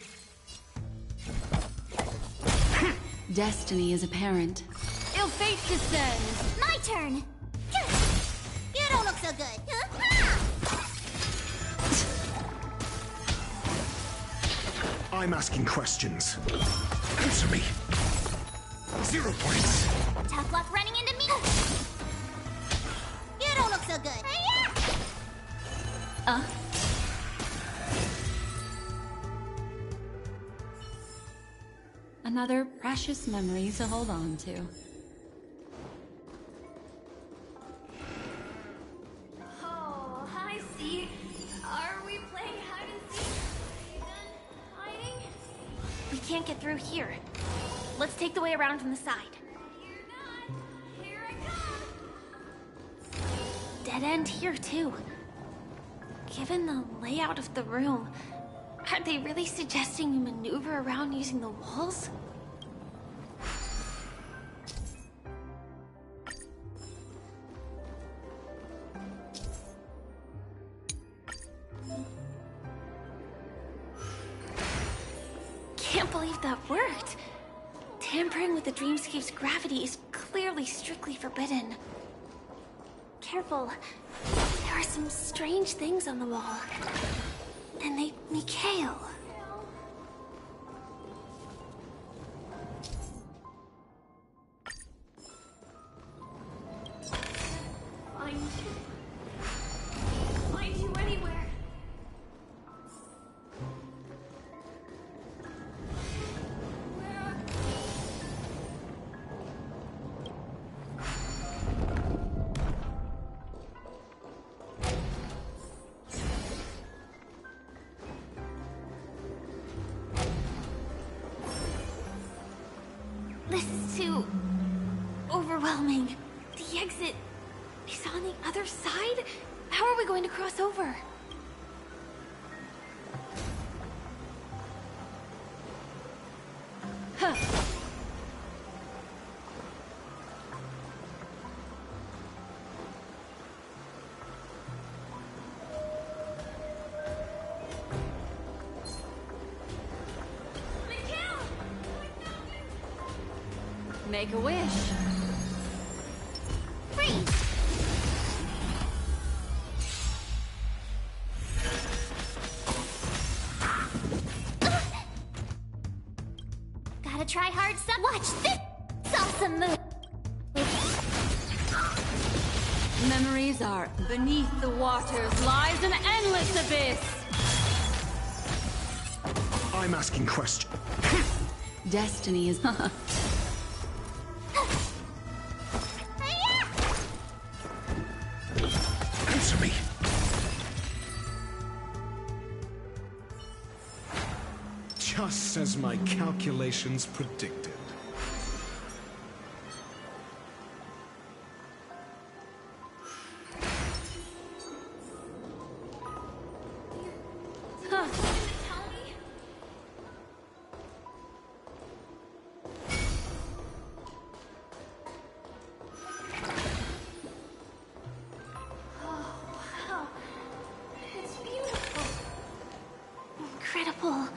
Destiny is apparent. Ill fate descends.
My turn! You don't look so good.
I'm asking questions. Answer me. 0 points.
Tough luck running into me. You don't look so good.
Another precious memory to hold on to.
Oh, I see. Are we playing hide and seek? Are you done hiding?
We can't get through here. Let's take the way around from the side.
Here I come.
Dead end here, too. Given the layout of the room, are they really suggesting we maneuver around using the walls? Can't believe that worked. Tampering with the dreamscape's gravity is clearly strictly forbidden. Careful. There are some strange things on the wall. And they make me kale.
Find you anywhere.
This is too overwhelming. The exit is on the other side? How are we going to cross over? Huh.
Mikhail!
Make a wish.
Freeze! Gotta try hard some. Watch this! Awesome move!
Memories are beneath the waters lies an endless abyss.
I'm asking questions.
Destiny is...
Answer me. Just as my calculations predicted.
Incredible.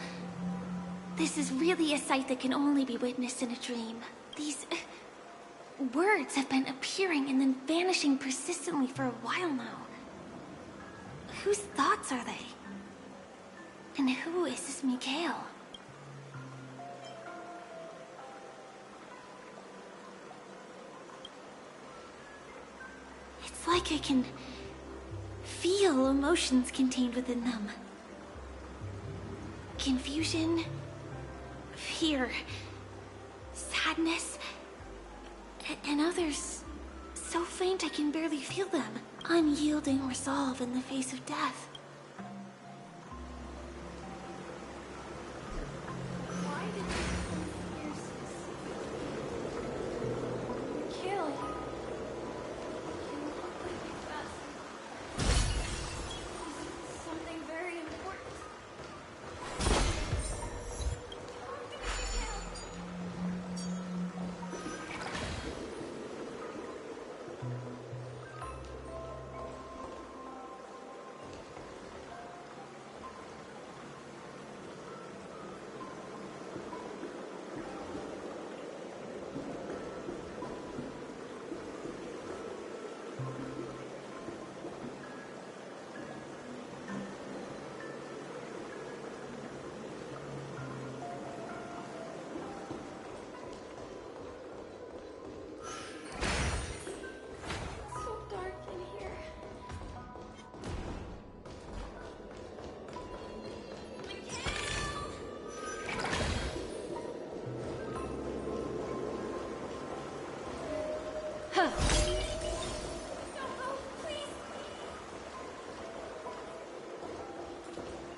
This is really a sight that can only be witnessed in a dream. These words have been appearing and then vanishing persistently for a while now. Whose thoughts are they? And who is this Mikhail? It's like I can feel emotions contained within them. Confusion, fear, sadness, and others so faint I can barely feel them. Unyielding resolve in the face of death. Why did you kill you? Something very important.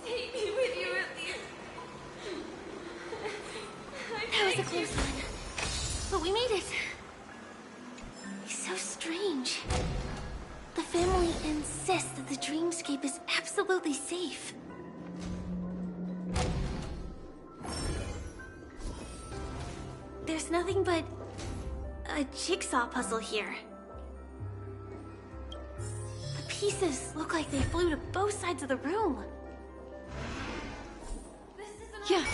Take me with you, that was a close one. But we made it. It's so strange. The family insists that the dreamscape is absolutely safe. There's nothing but a jigsaw puzzle here. The pieces look like they flew to both sides of the room.
Yeah.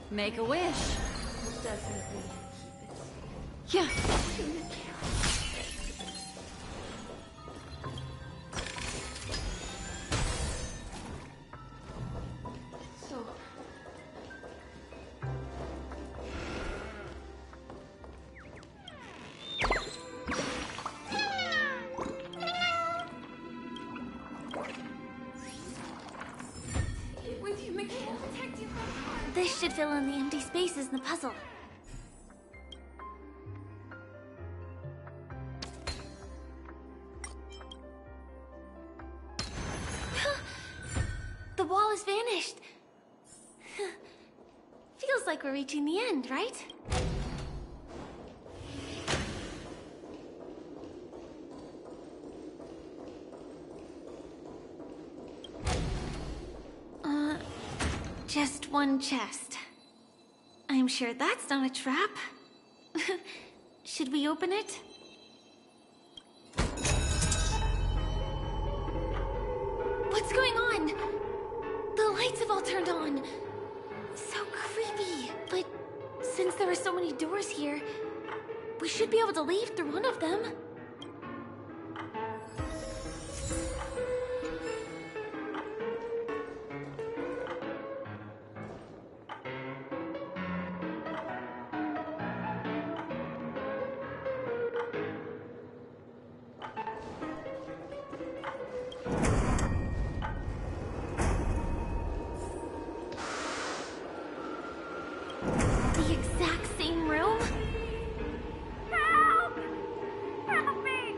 Make a wish.
Definitely.
Yeah.
So.
Get with you, Mikhail. Protect you. This should fill in the empty spaces in the puzzle. The wall has vanished. Feels like we're reaching the end, right? Just one chest. I'm sure that's not a trap. Should we open it? What's going on? The lights have all turned on. So creepy. But since there are so many doors here, we should be able to leave through one of them. The exact same room? Help! Help me!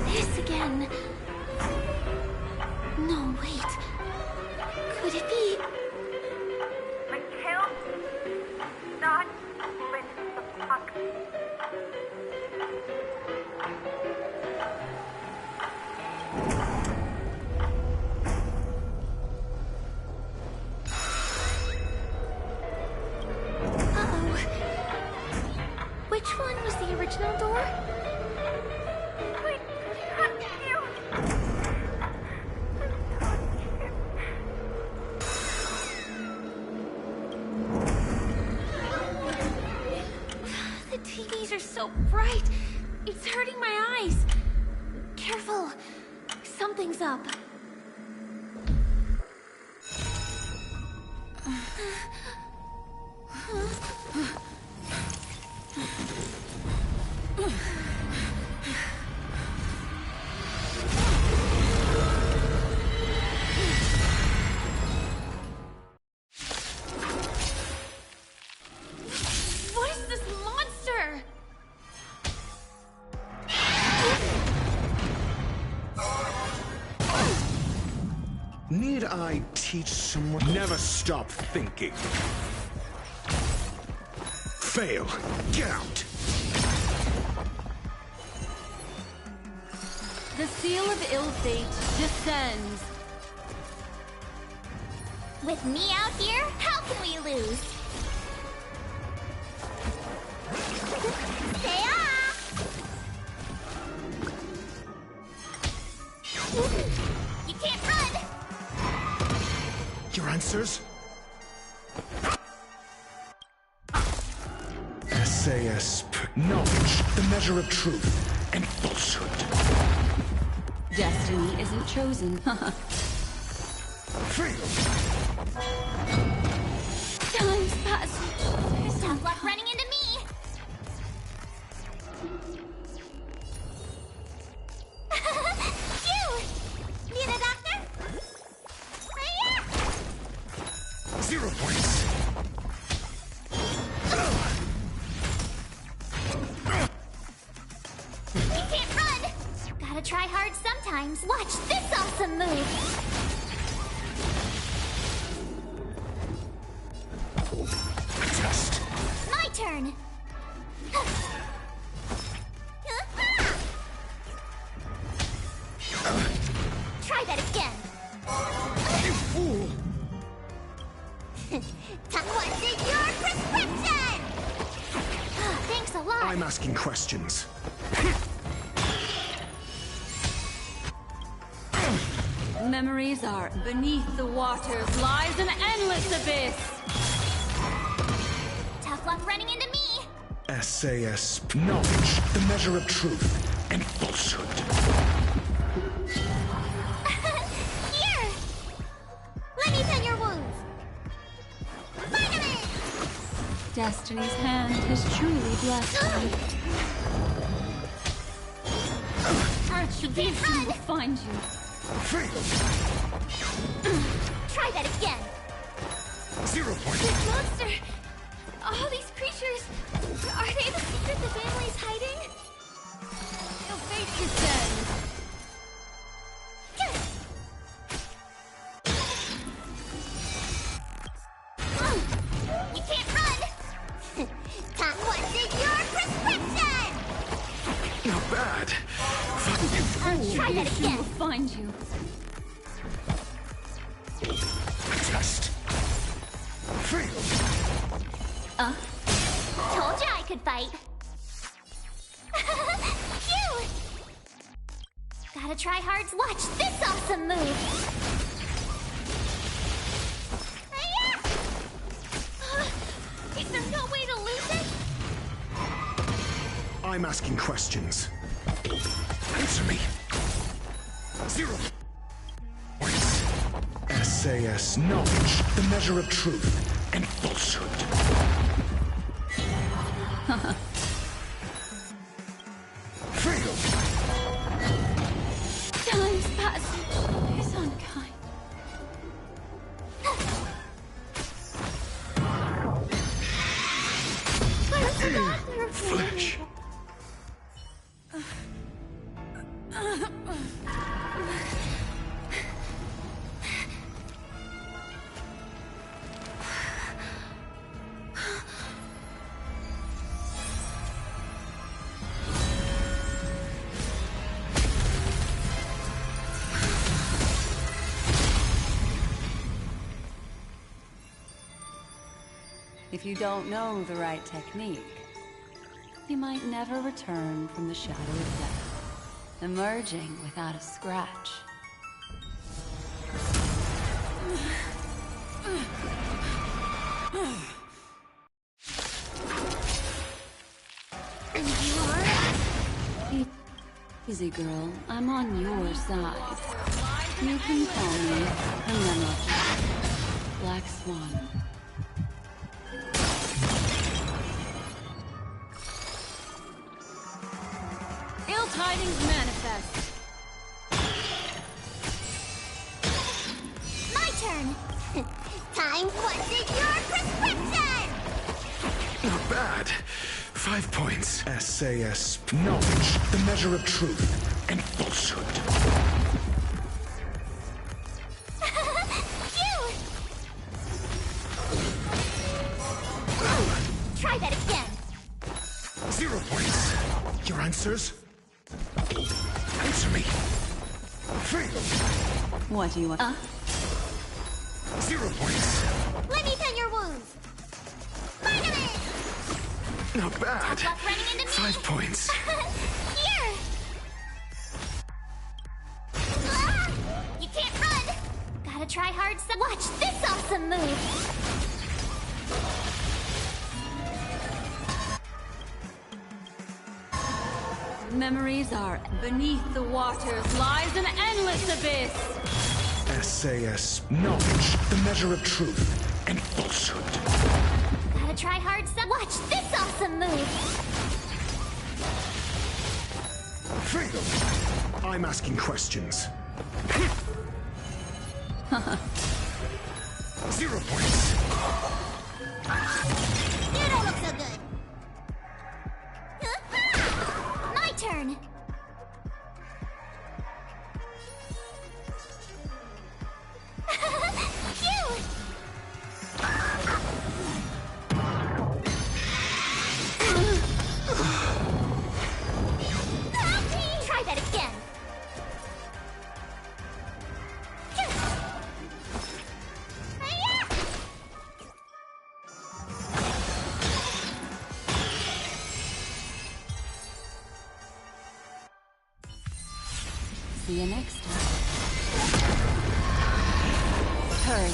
This again. No, wait. Could it be?
Mikhail? Not with the puck.
Uh-oh. Which one was the original door?
Wait, you.
The TVs are so bright. It's hurting my eyes. Careful. Something's up. What is this monster?
Need I teach someone? Never stop thinking. Fail. Get out.
The seal of ill fate descends.
With me out here, how can we lose? Stay off! You can't run!
Your answers? SAS. Knowledge, the measure of truth and falsehood.
Destiny isn't chosen.
Time's passing.
Sounds like running into me! Phew! Need a doctor? Right here!
0 points.
Gotta try hard sometimes. Watch this awesome move!
Test.
My turn! Try that again!
You fool!
What's in your prescription? Thanks a lot!
I'm asking questions.
Memories are beneath the waters lies an endless abyss.
Tough luck running into me!
SAS. Knowledge, the measure of truth and falsehood.
Here! Let me pen your wounds! Vitamin!
Destiny's hand has truly blessed me. Archdivision will find you.
Try that again!
0 points.
This monster! All these creatures! Are they the secret the family's hiding?
Your fate descends!
You can't run! What's in your prescription?
Not bad.
Try that again!
Will find you.
Test. Fail.
Told you I could fight. Phew! Gotta try hard. Watch this awesome move.
Is there no way to lose it?
I'm asking questions. Answer me. 0 points. SAS. Knowledge, the measure of truth and falsehood. Fail.
Time's passage is unkind.
Flesh.
If you don't know the right technique, you might never return from the shadow of death, emerging without a scratch. Easy, girl. I'm on your side. You can call me Penelope, Black Swan. Ill tidings manifest.
My turn. What's in your prescription?
Not bad. 5 points. SAS. Knowledge, the measure of truth and falsehood.
Phew! Try that again.
0 points. Your answers? Answer me. Fail.
What do you want?
0 points.
Let me pen your wounds. Vitamin!
Not bad.
Tough luck running into me.
5 points.
Here! You can't run! Gotta try hard. Watch this awesome move!
Memories are beneath the waters lies an endless abyss.
SAS. Knowledge, the measure of truth and falsehood.
Gotta try hard. Watch this awesome move!
Fail. I'm asking questions. 0 points.
You don't look so good. My turn.
See you next time. Hurry.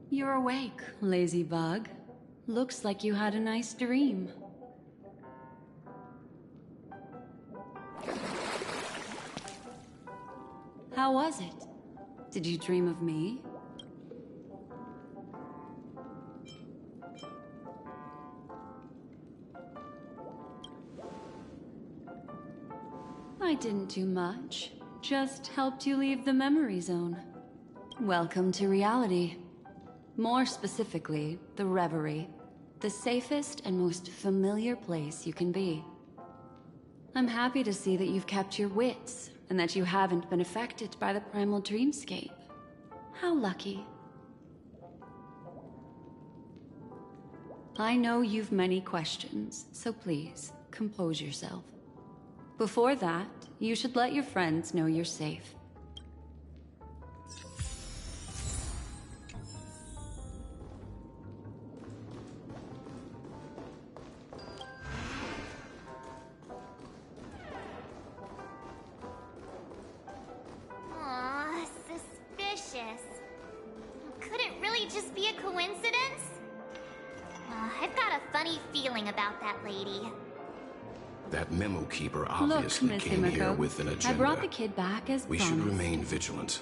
You're awake, lazy bug. Looks like you had a nice dream. How was it? Did you dream of me? I didn't do much. Just helped you leave the memory zone. Welcome to reality. More specifically, the Reverie. The safest and most familiar place you can be. I'm happy to see that you've kept your wits, and that you haven't been affected by the primal dreamscape. How lucky. I know you've many questions, so please, compose yourself. Before that, you should let your friends know you're safe.
Aw, suspicious. Could it really just be a coincidence? I've got a funny feeling about that lady.
That memo keeper
Look,
obviously
Miss
came here
Himiko,
with an agenda.
I brought the kid back as
We
promised.
should remain vigilant.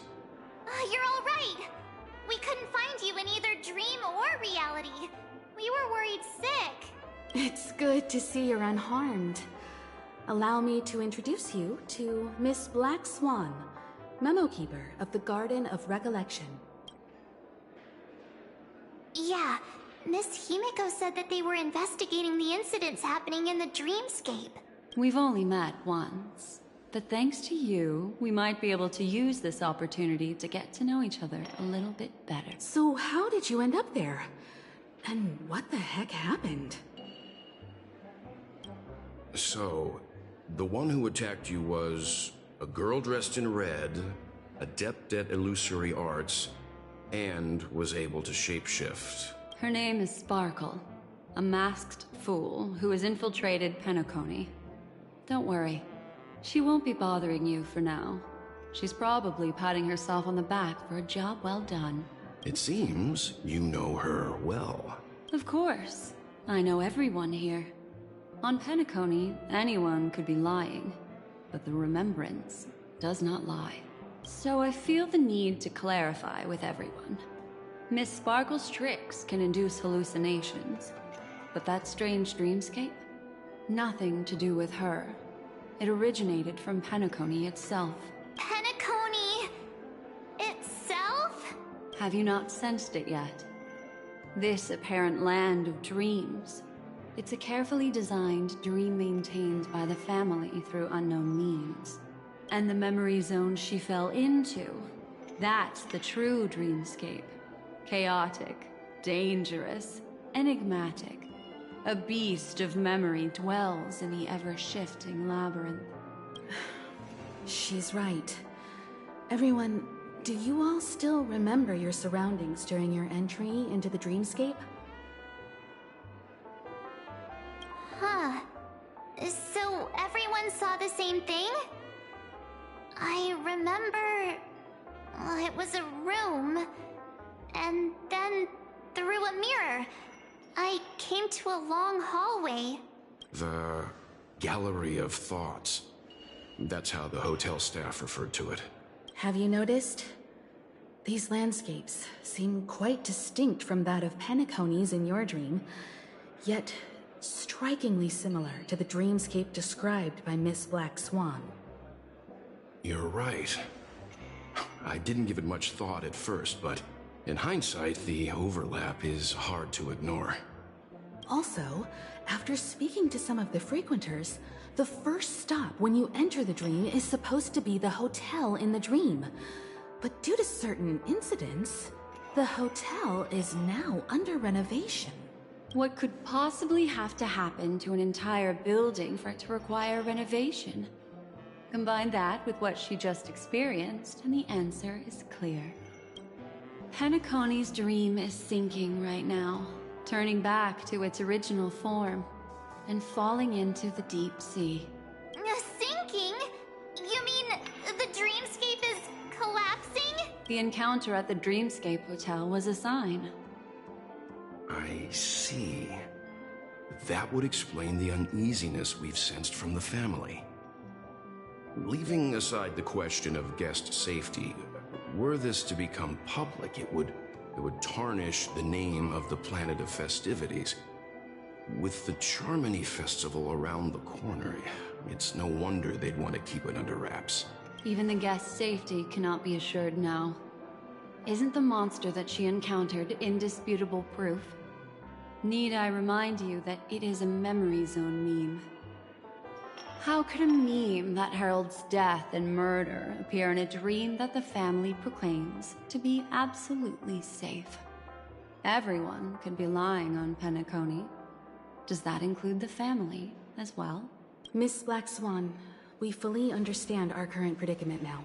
You're all right. We couldn't find you in either dream or reality. We were worried sick.
It's good to see you're unharmed. Allow me to introduce you to Miss Black Swan, Memo Keeper of the Garden of Recollection.
Yeah, Miss Himiko said that they were investigating the incidents happening in the dreamscape.
We've only met once, but thanks to you, we might be able to use this opportunity to get to know each other a little bit better.
So how did you end up there? And what the heck happened?
So, the one who attacked you was a girl dressed in red, adept at illusory arts, and was able to shapeshift.
Her name is Sparkle, a masked fool who has infiltrated Penacony. Don't worry, she won't be bothering you for now. She's probably patting herself on the back for a job well done.
It seems you know her well.
Of course, I know everyone here. On Penacony, anyone could be lying, but the remembrance does not lie. So I feel the need to clarify with everyone. Miss Sparkle's tricks can induce hallucinations, but that strange dreamscape? Nothing to do with her. It originated from Penacony itself.
Penacony itself?
Have you not sensed it yet? This apparent land of dreams. It's a carefully designed dream maintained by the family through unknown means. And the memory zone she fell into, that's the true dreamscape. Chaotic, dangerous, enigmatic. A beast of memory dwells in the ever-shifting labyrinth.
She's right. Everyone, do you all still remember your surroundings during your entry into the dreamscape?
Huh. So everyone saw the same thing? I remember... it was a room. And then, through a mirror, I came to a long hallway.
The Gallery of Thoughts. That's how the hotel staff referred to it.
Have you noticed? These landscapes seem quite distinct from that of Penacony's in your dream, yet strikingly similar to the dreamscape described by Miss Black Swan.
You're right. I didn't give it much thought at first, but in hindsight, the overlap is hard to ignore.
Also, after speaking to some of the frequenters, the first stop when you enter the dream is supposed to be the hotel in the dream. But due to certain incidents, the hotel is now under renovation.
What could possibly have to happen to an entire building for it to require renovation? Combine that with what she just experienced, and the answer is clear. Penacony's dream is sinking right now, turning back to its original form, and falling into the deep sea.
Sinking? You mean the dreamscape is collapsing?
The encounter at the Dreamscape Hotel was a sign.
I see. That would explain the uneasiness we've sensed from the family. Leaving aside the question of guest safety, were this to become public, it would tarnish the name of the planet of festivities. With the Charmony Festival around the corner, it's no wonder they'd want to keep it under wraps.
Even the guest's safety cannot be assured now. Isn't the monster that she encountered indisputable proof? Need I remind you that it is a memory zone meme? How could a meme that heralds death and murder appear in a dream that the family proclaims to be absolutely safe? Everyone could be lying on Penacony. Does that include the family as well?
Miss Black Swan, we fully understand our current predicament now.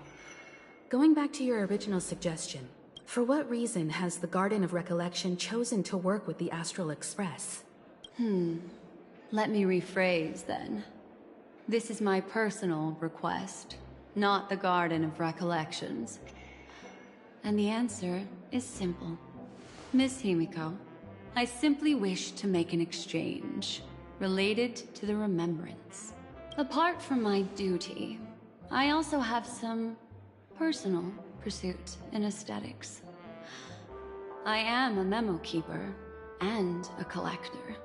Going back to your original suggestion, for what reason has the Garden of Recollection chosen to work with the Astral Express?
Let me rephrase then. This is my personal request, not the Garden of Recollections. And the answer is simple. Miss Himiko, I simply wish to make an exchange related to the remembrance. Apart from my duty, I also have some personal pursuit in aesthetics. I am a memo keeper and a collector.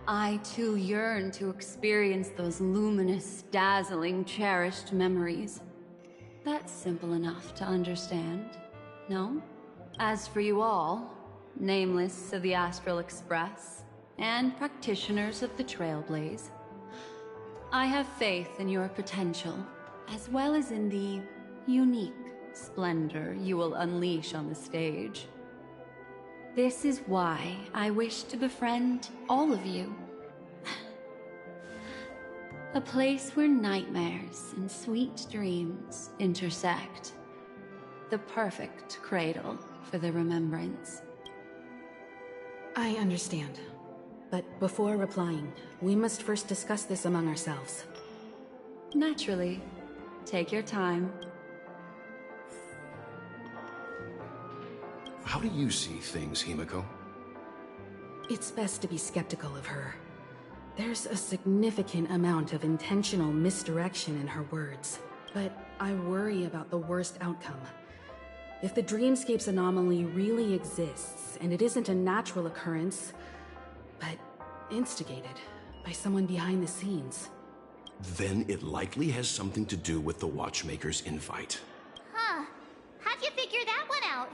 I too yearn to experience those luminous, dazzling, cherished memories. That's simple enough to understand, no? As for you all, nameless of the Astral Express, and practitioners of the Trailblaze, I have faith in your potential, as well as in the unique splendor you will unleash on the stage. This is why I wish to befriend all of you. A place where nightmares and sweet dreams intersect. The perfect cradle for the remembrance.
I understand. But before replying, we must first discuss this among ourselves.
Naturally. Take your time.
How do you see things, Himiko?
It's best to be skeptical of her. There's a significant amount of intentional misdirection in her words, but I worry about the worst outcome. If the Dreamscape's anomaly really exists, and it isn't a natural occurrence, but instigated by someone behind the scenes,
then it likely has something to do with the Watchmaker's invite.
Huh. How'd you figure that one out?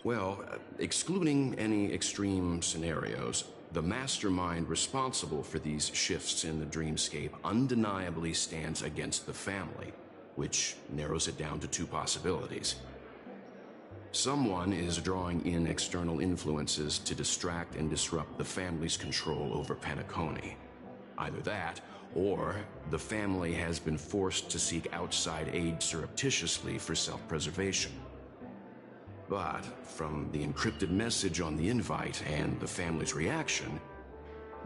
Well, excluding any extreme scenarios, the mastermind responsible for these shifts in the dreamscape undeniably stands against the family, which narrows it down to two possibilities. Someone is drawing in external influences to distract and disrupt the family's control over Penacony. Either that, or the family has been forced to seek outside aid surreptitiously for self-preservation. But from the encrypted message on the invite and the family's reaction,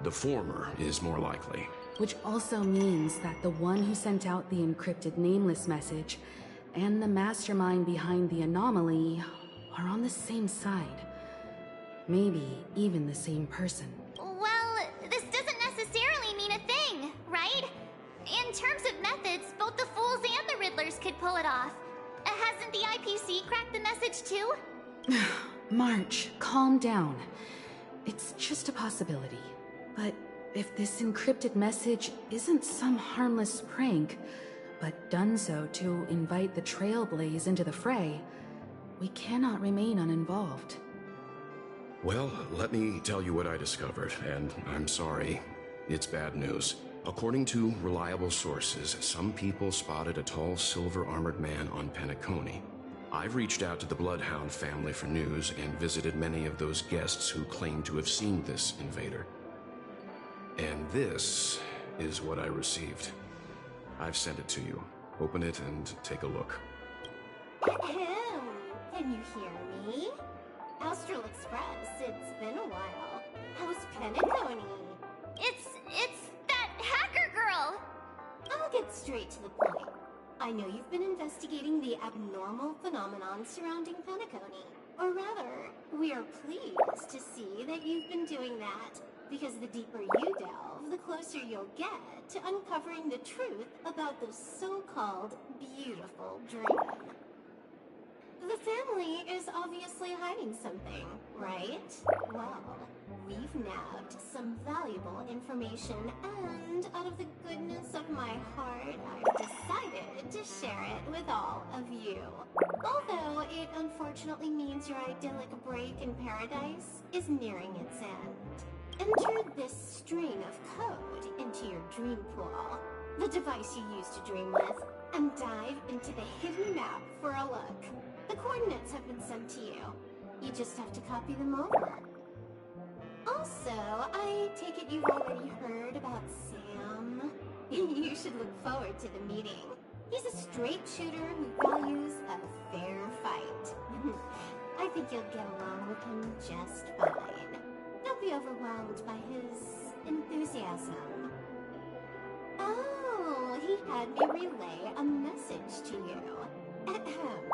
the former is more likely.
which also means that the one who sent out the encrypted nameless message and the mastermind behind the anomaly are on the same side. Maybe even the same person.
Well, this doesn't necessarily mean a thing, right? In terms of methods, both the Fools and the Riddlers could pull it off. Hasn't the IPC cracked the message too?
March, calm down. It's just a possibility. But if this encrypted message isn't some harmless prank, but done so to invite the Trailblaze into the fray, we cannot remain uninvolved.
Well, let me tell you what I discovered, and I'm sorry. It's bad news. According to reliable sources, some people spotted a tall silver-armored man on Penacony. I've reached out to the Bloodhound family for news and visited many of those guests who claim to have seen this invader. And this is what I received. I've sent it to you. Open it and take a look.
Ahem. Can you hear me? Astral Express, it's been a while. How's Penacony?
It's that hacker girl!
I'll get straight to the point. I know you've been investigating the abnormal phenomenon surrounding Penacony. Or rather, we are pleased to see that you've been doing that, because the deeper you delve, the closer you'll get to uncovering the truth about this so-called beautiful dream. The family is obviously hiding something, right? Well, we've nabbed some valuable information, and out of the goodness of my heart, I've decided to share it with all of you. Although it unfortunately means your idyllic break in paradise is nearing its end. Enter this string of code into your dream pool, the device you use to dream with, and dive into the hidden map for a look. The coordinates have been sent to you. You just have to copy them over. Also, I take it you've already heard about Sam. You should look forward to the meeting. He's a straight shooter who values a fair fight. I think you'll get along with him just fine. Don't be overwhelmed by his enthusiasm. Oh, he had me relay a message to you. Ahem.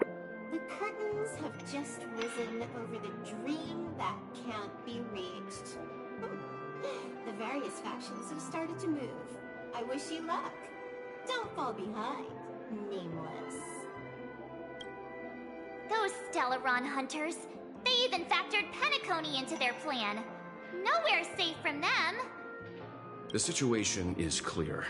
The curtains have just risen over the dream that can't be reached. The various factions have started to move. I wish you luck. Don't fall behind, nameless.
Those Stellaron hunters, they even factored Penacony into their plan. Nowhere's safe from them.
The situation is clear.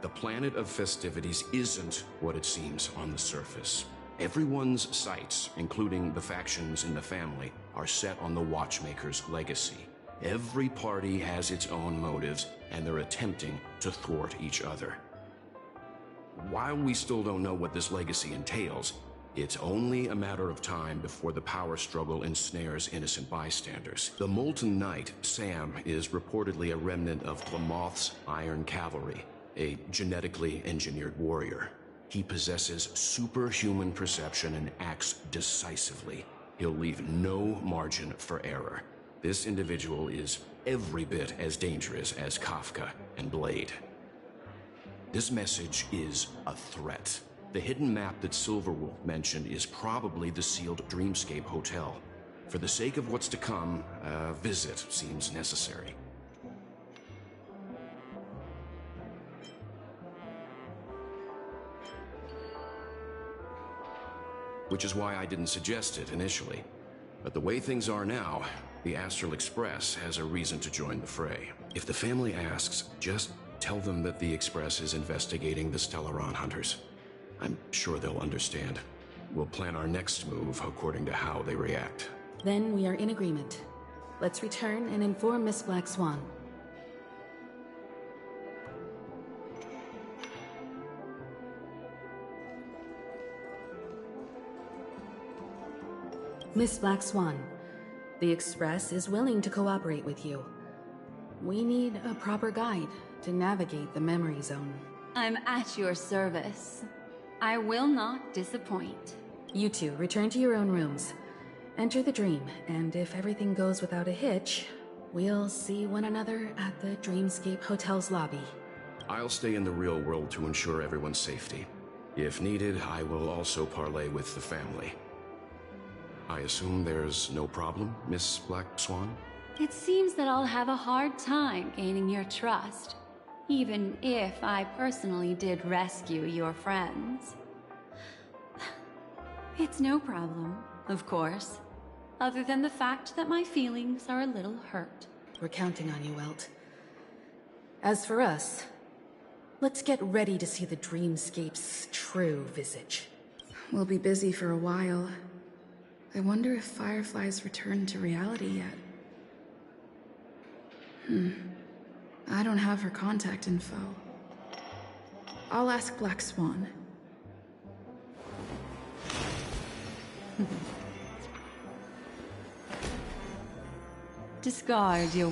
The planet of festivities isn't what it seems on the surface. Everyone's sights, including the factions in the family, are set on the Watchmaker's legacy. Every party has its own motives, and they're attempting to thwart each other. While we still don't know what this legacy entails, it's only a matter of time before the power struggle ensnares innocent bystanders. The Molten Knight, Sam, is reportedly a remnant of Glamoth's Iron Cavalry, a genetically engineered warrior. He possesses superhuman perception and acts decisively. He'll leave no margin for error. This individual is every bit as dangerous as Kafka and Blade. This message is a threat. The hidden map that Silverwolf mentioned is probably the sealed Dreamscape Hotel. For the sake of what's to come, a visit seems necessary. Which is why I didn't suggest it initially. But the way things are now, the Astral Express has a reason to join the fray. If the family asks, just tell them that the Express is investigating the Stellaron hunters. I'm sure they'll understand. We'll plan our next move according to how they react.
Then we are in agreement. Let's return and inform Miss Black Swan. Miss Black Swan, the Express is willing to cooperate with you. We need a proper guide to navigate the memory zone.
I'm at your service. I will not disappoint.
You two, return to your own rooms. Enter the dream, and if everything goes without a hitch, we'll see one another at the Dreamscape Hotel's lobby.
I'll stay in the real world to ensure everyone's safety. If needed, I will also parley with the family. I assume there's no problem, Miss Black Swan?
It seems that I'll have a hard time gaining your trust, even if I personally did rescue your friends. It's no problem, of course, other than the fact that my feelings are a little hurt.
We're counting on you, Welt. As for us, let's get ready to see the Dreamscape's true visage.
We'll be busy for a while. I wonder if Firefly's returned to reality yet. I don't have her contact info. I'll ask Black Swan.
Discard your